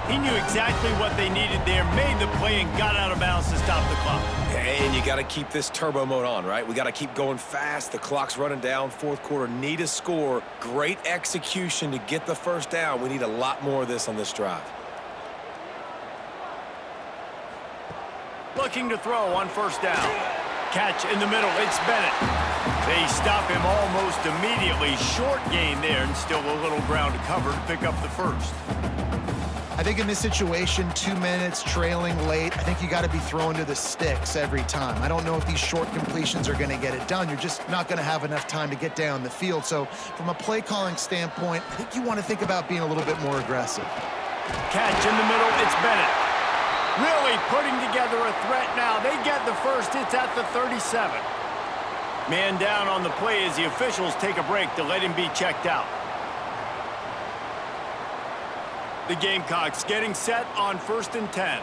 He knew exactly what they needed there, made the play, and got out of bounds to stop the clock. And you got to keep this turbo mode on, right? We got to keep going fast. The clock's running down. 4th quarter, need a score. Great execution to get the 1st down. We need a lot more of this on this drive. Looking to throw on 1st down. Catch in the middle. It's Bennett. They stop him almost immediately. Short gain there, and still a little ground to cover to pick up the 1st. I think in this situation, 2 minutes, trailing late, I think you got to be throwing to the sticks every time. I don't know if these short completions are going to get it done. You're just not going to have enough time to get down the field. So from a play calling standpoint, I think you want to think about being a little bit more aggressive. Catch in the middle. It's Bennett. Really putting together a threat now. They get the 1st. It's at the 37. Man down on the play as the officials take a break to let him be checked out. The Gamecocks getting set on 1st and 10.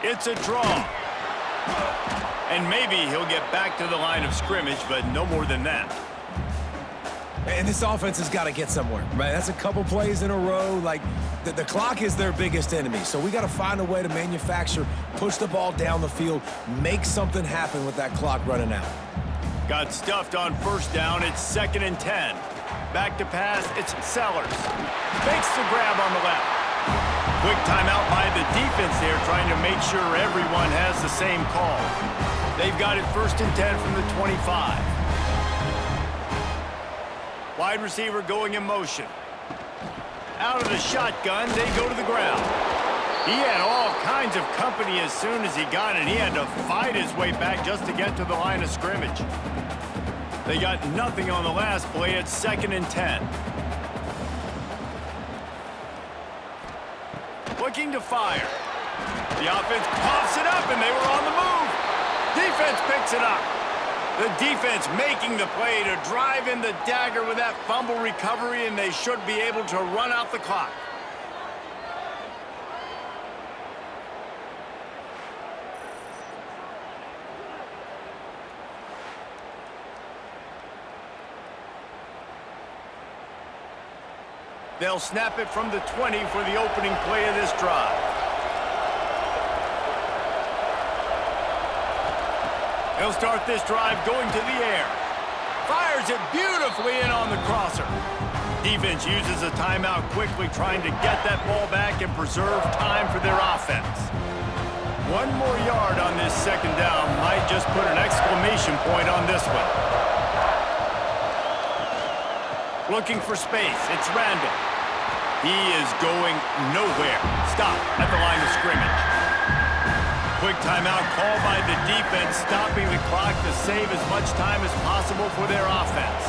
It's a draw. And maybe he'll get back to the line of scrimmage, but no more than that. And this offense has got to get somewhere, right? That's a couple plays in a row. Like, the clock is their biggest enemy. So we got to find a way to manufacture, push the ball down the field, make something happen with that clock running out. Got stuffed on 1st down. It's 2nd and 10. Back to pass. It's Sellers. Makes the grab on the left. Quick timeout by the defense there, trying to make sure everyone has the same call. They've got it 1st and 10 from the 25. Wide receiver going in motion. Out of the shotgun, they go to the ground. He had all kinds of company as soon as he got it. He had to fight his way back just to get to the line of scrimmage. They got nothing on the last play. It's 2nd and 10. Looking to fire. The offense pops it up, and they were on the move. Defense picks it up. The defense making the play to drive in the dagger with that fumble recovery, and they should be able to run out the clock. They'll snap it from the 20 for the opening play of this drive. He'll start this drive going to the air. Fires it beautifully in on the crosser. Defense uses a timeout quickly, trying to get that ball back and preserve time for their offense. One more yard on this second down might just put an exclamation point on this one. Looking for space. It's Randall. He is going nowhere. Stop at the line of scrimmage. Quick timeout call by the defense, stopping the clock to save as much time as possible for their offense.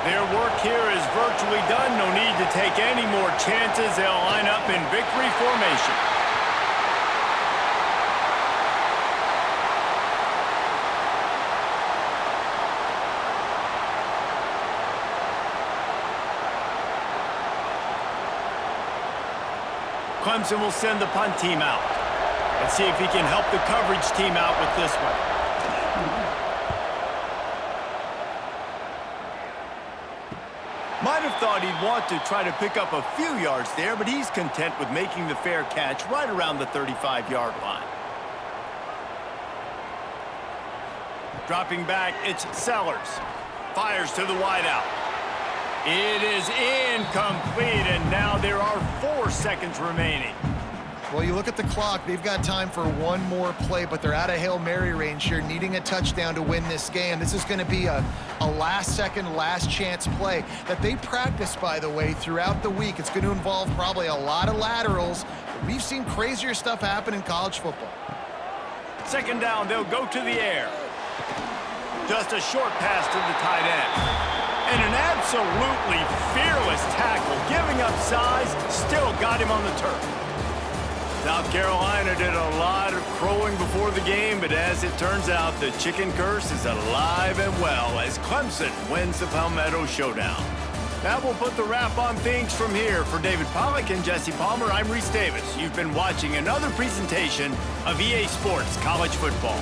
Their work here is virtually done. No need to take any more chances. They'll line up in victory formation. Clemson will send the punt team out. Let's see if he can help the coverage team out with this one. Might have thought he'd want to try to pick up a few yards there, but he's content with making the fair catch right around the 35-yard line. Dropping back, it's Sellers. Fires to the wideout. It is incomplete, and now there are 4 seconds remaining. Well, you look at the clock, they've got time for one more play, but they're out of Hail Mary range here, needing a touchdown to win this game. This is going to be a last-second, last-chance play that they practice, by the way, throughout the week. It's going to involve probably a lot of laterals. We've seen crazier stuff happen in college football. Second down, they'll go to the air. Just a short pass to the tight end. And an absolutely fearless tackle, giving up size, still got him on the turf. South Carolina did a lot of crowing before the game, but as it turns out, the chicken curse is alive and well as Clemson wins the Palmetto Showdown. That will put the wrap on things from here. For David Pollack and Jesse Palmer, I'm Reese Davis. You've been watching another presentation of EA Sports College Football.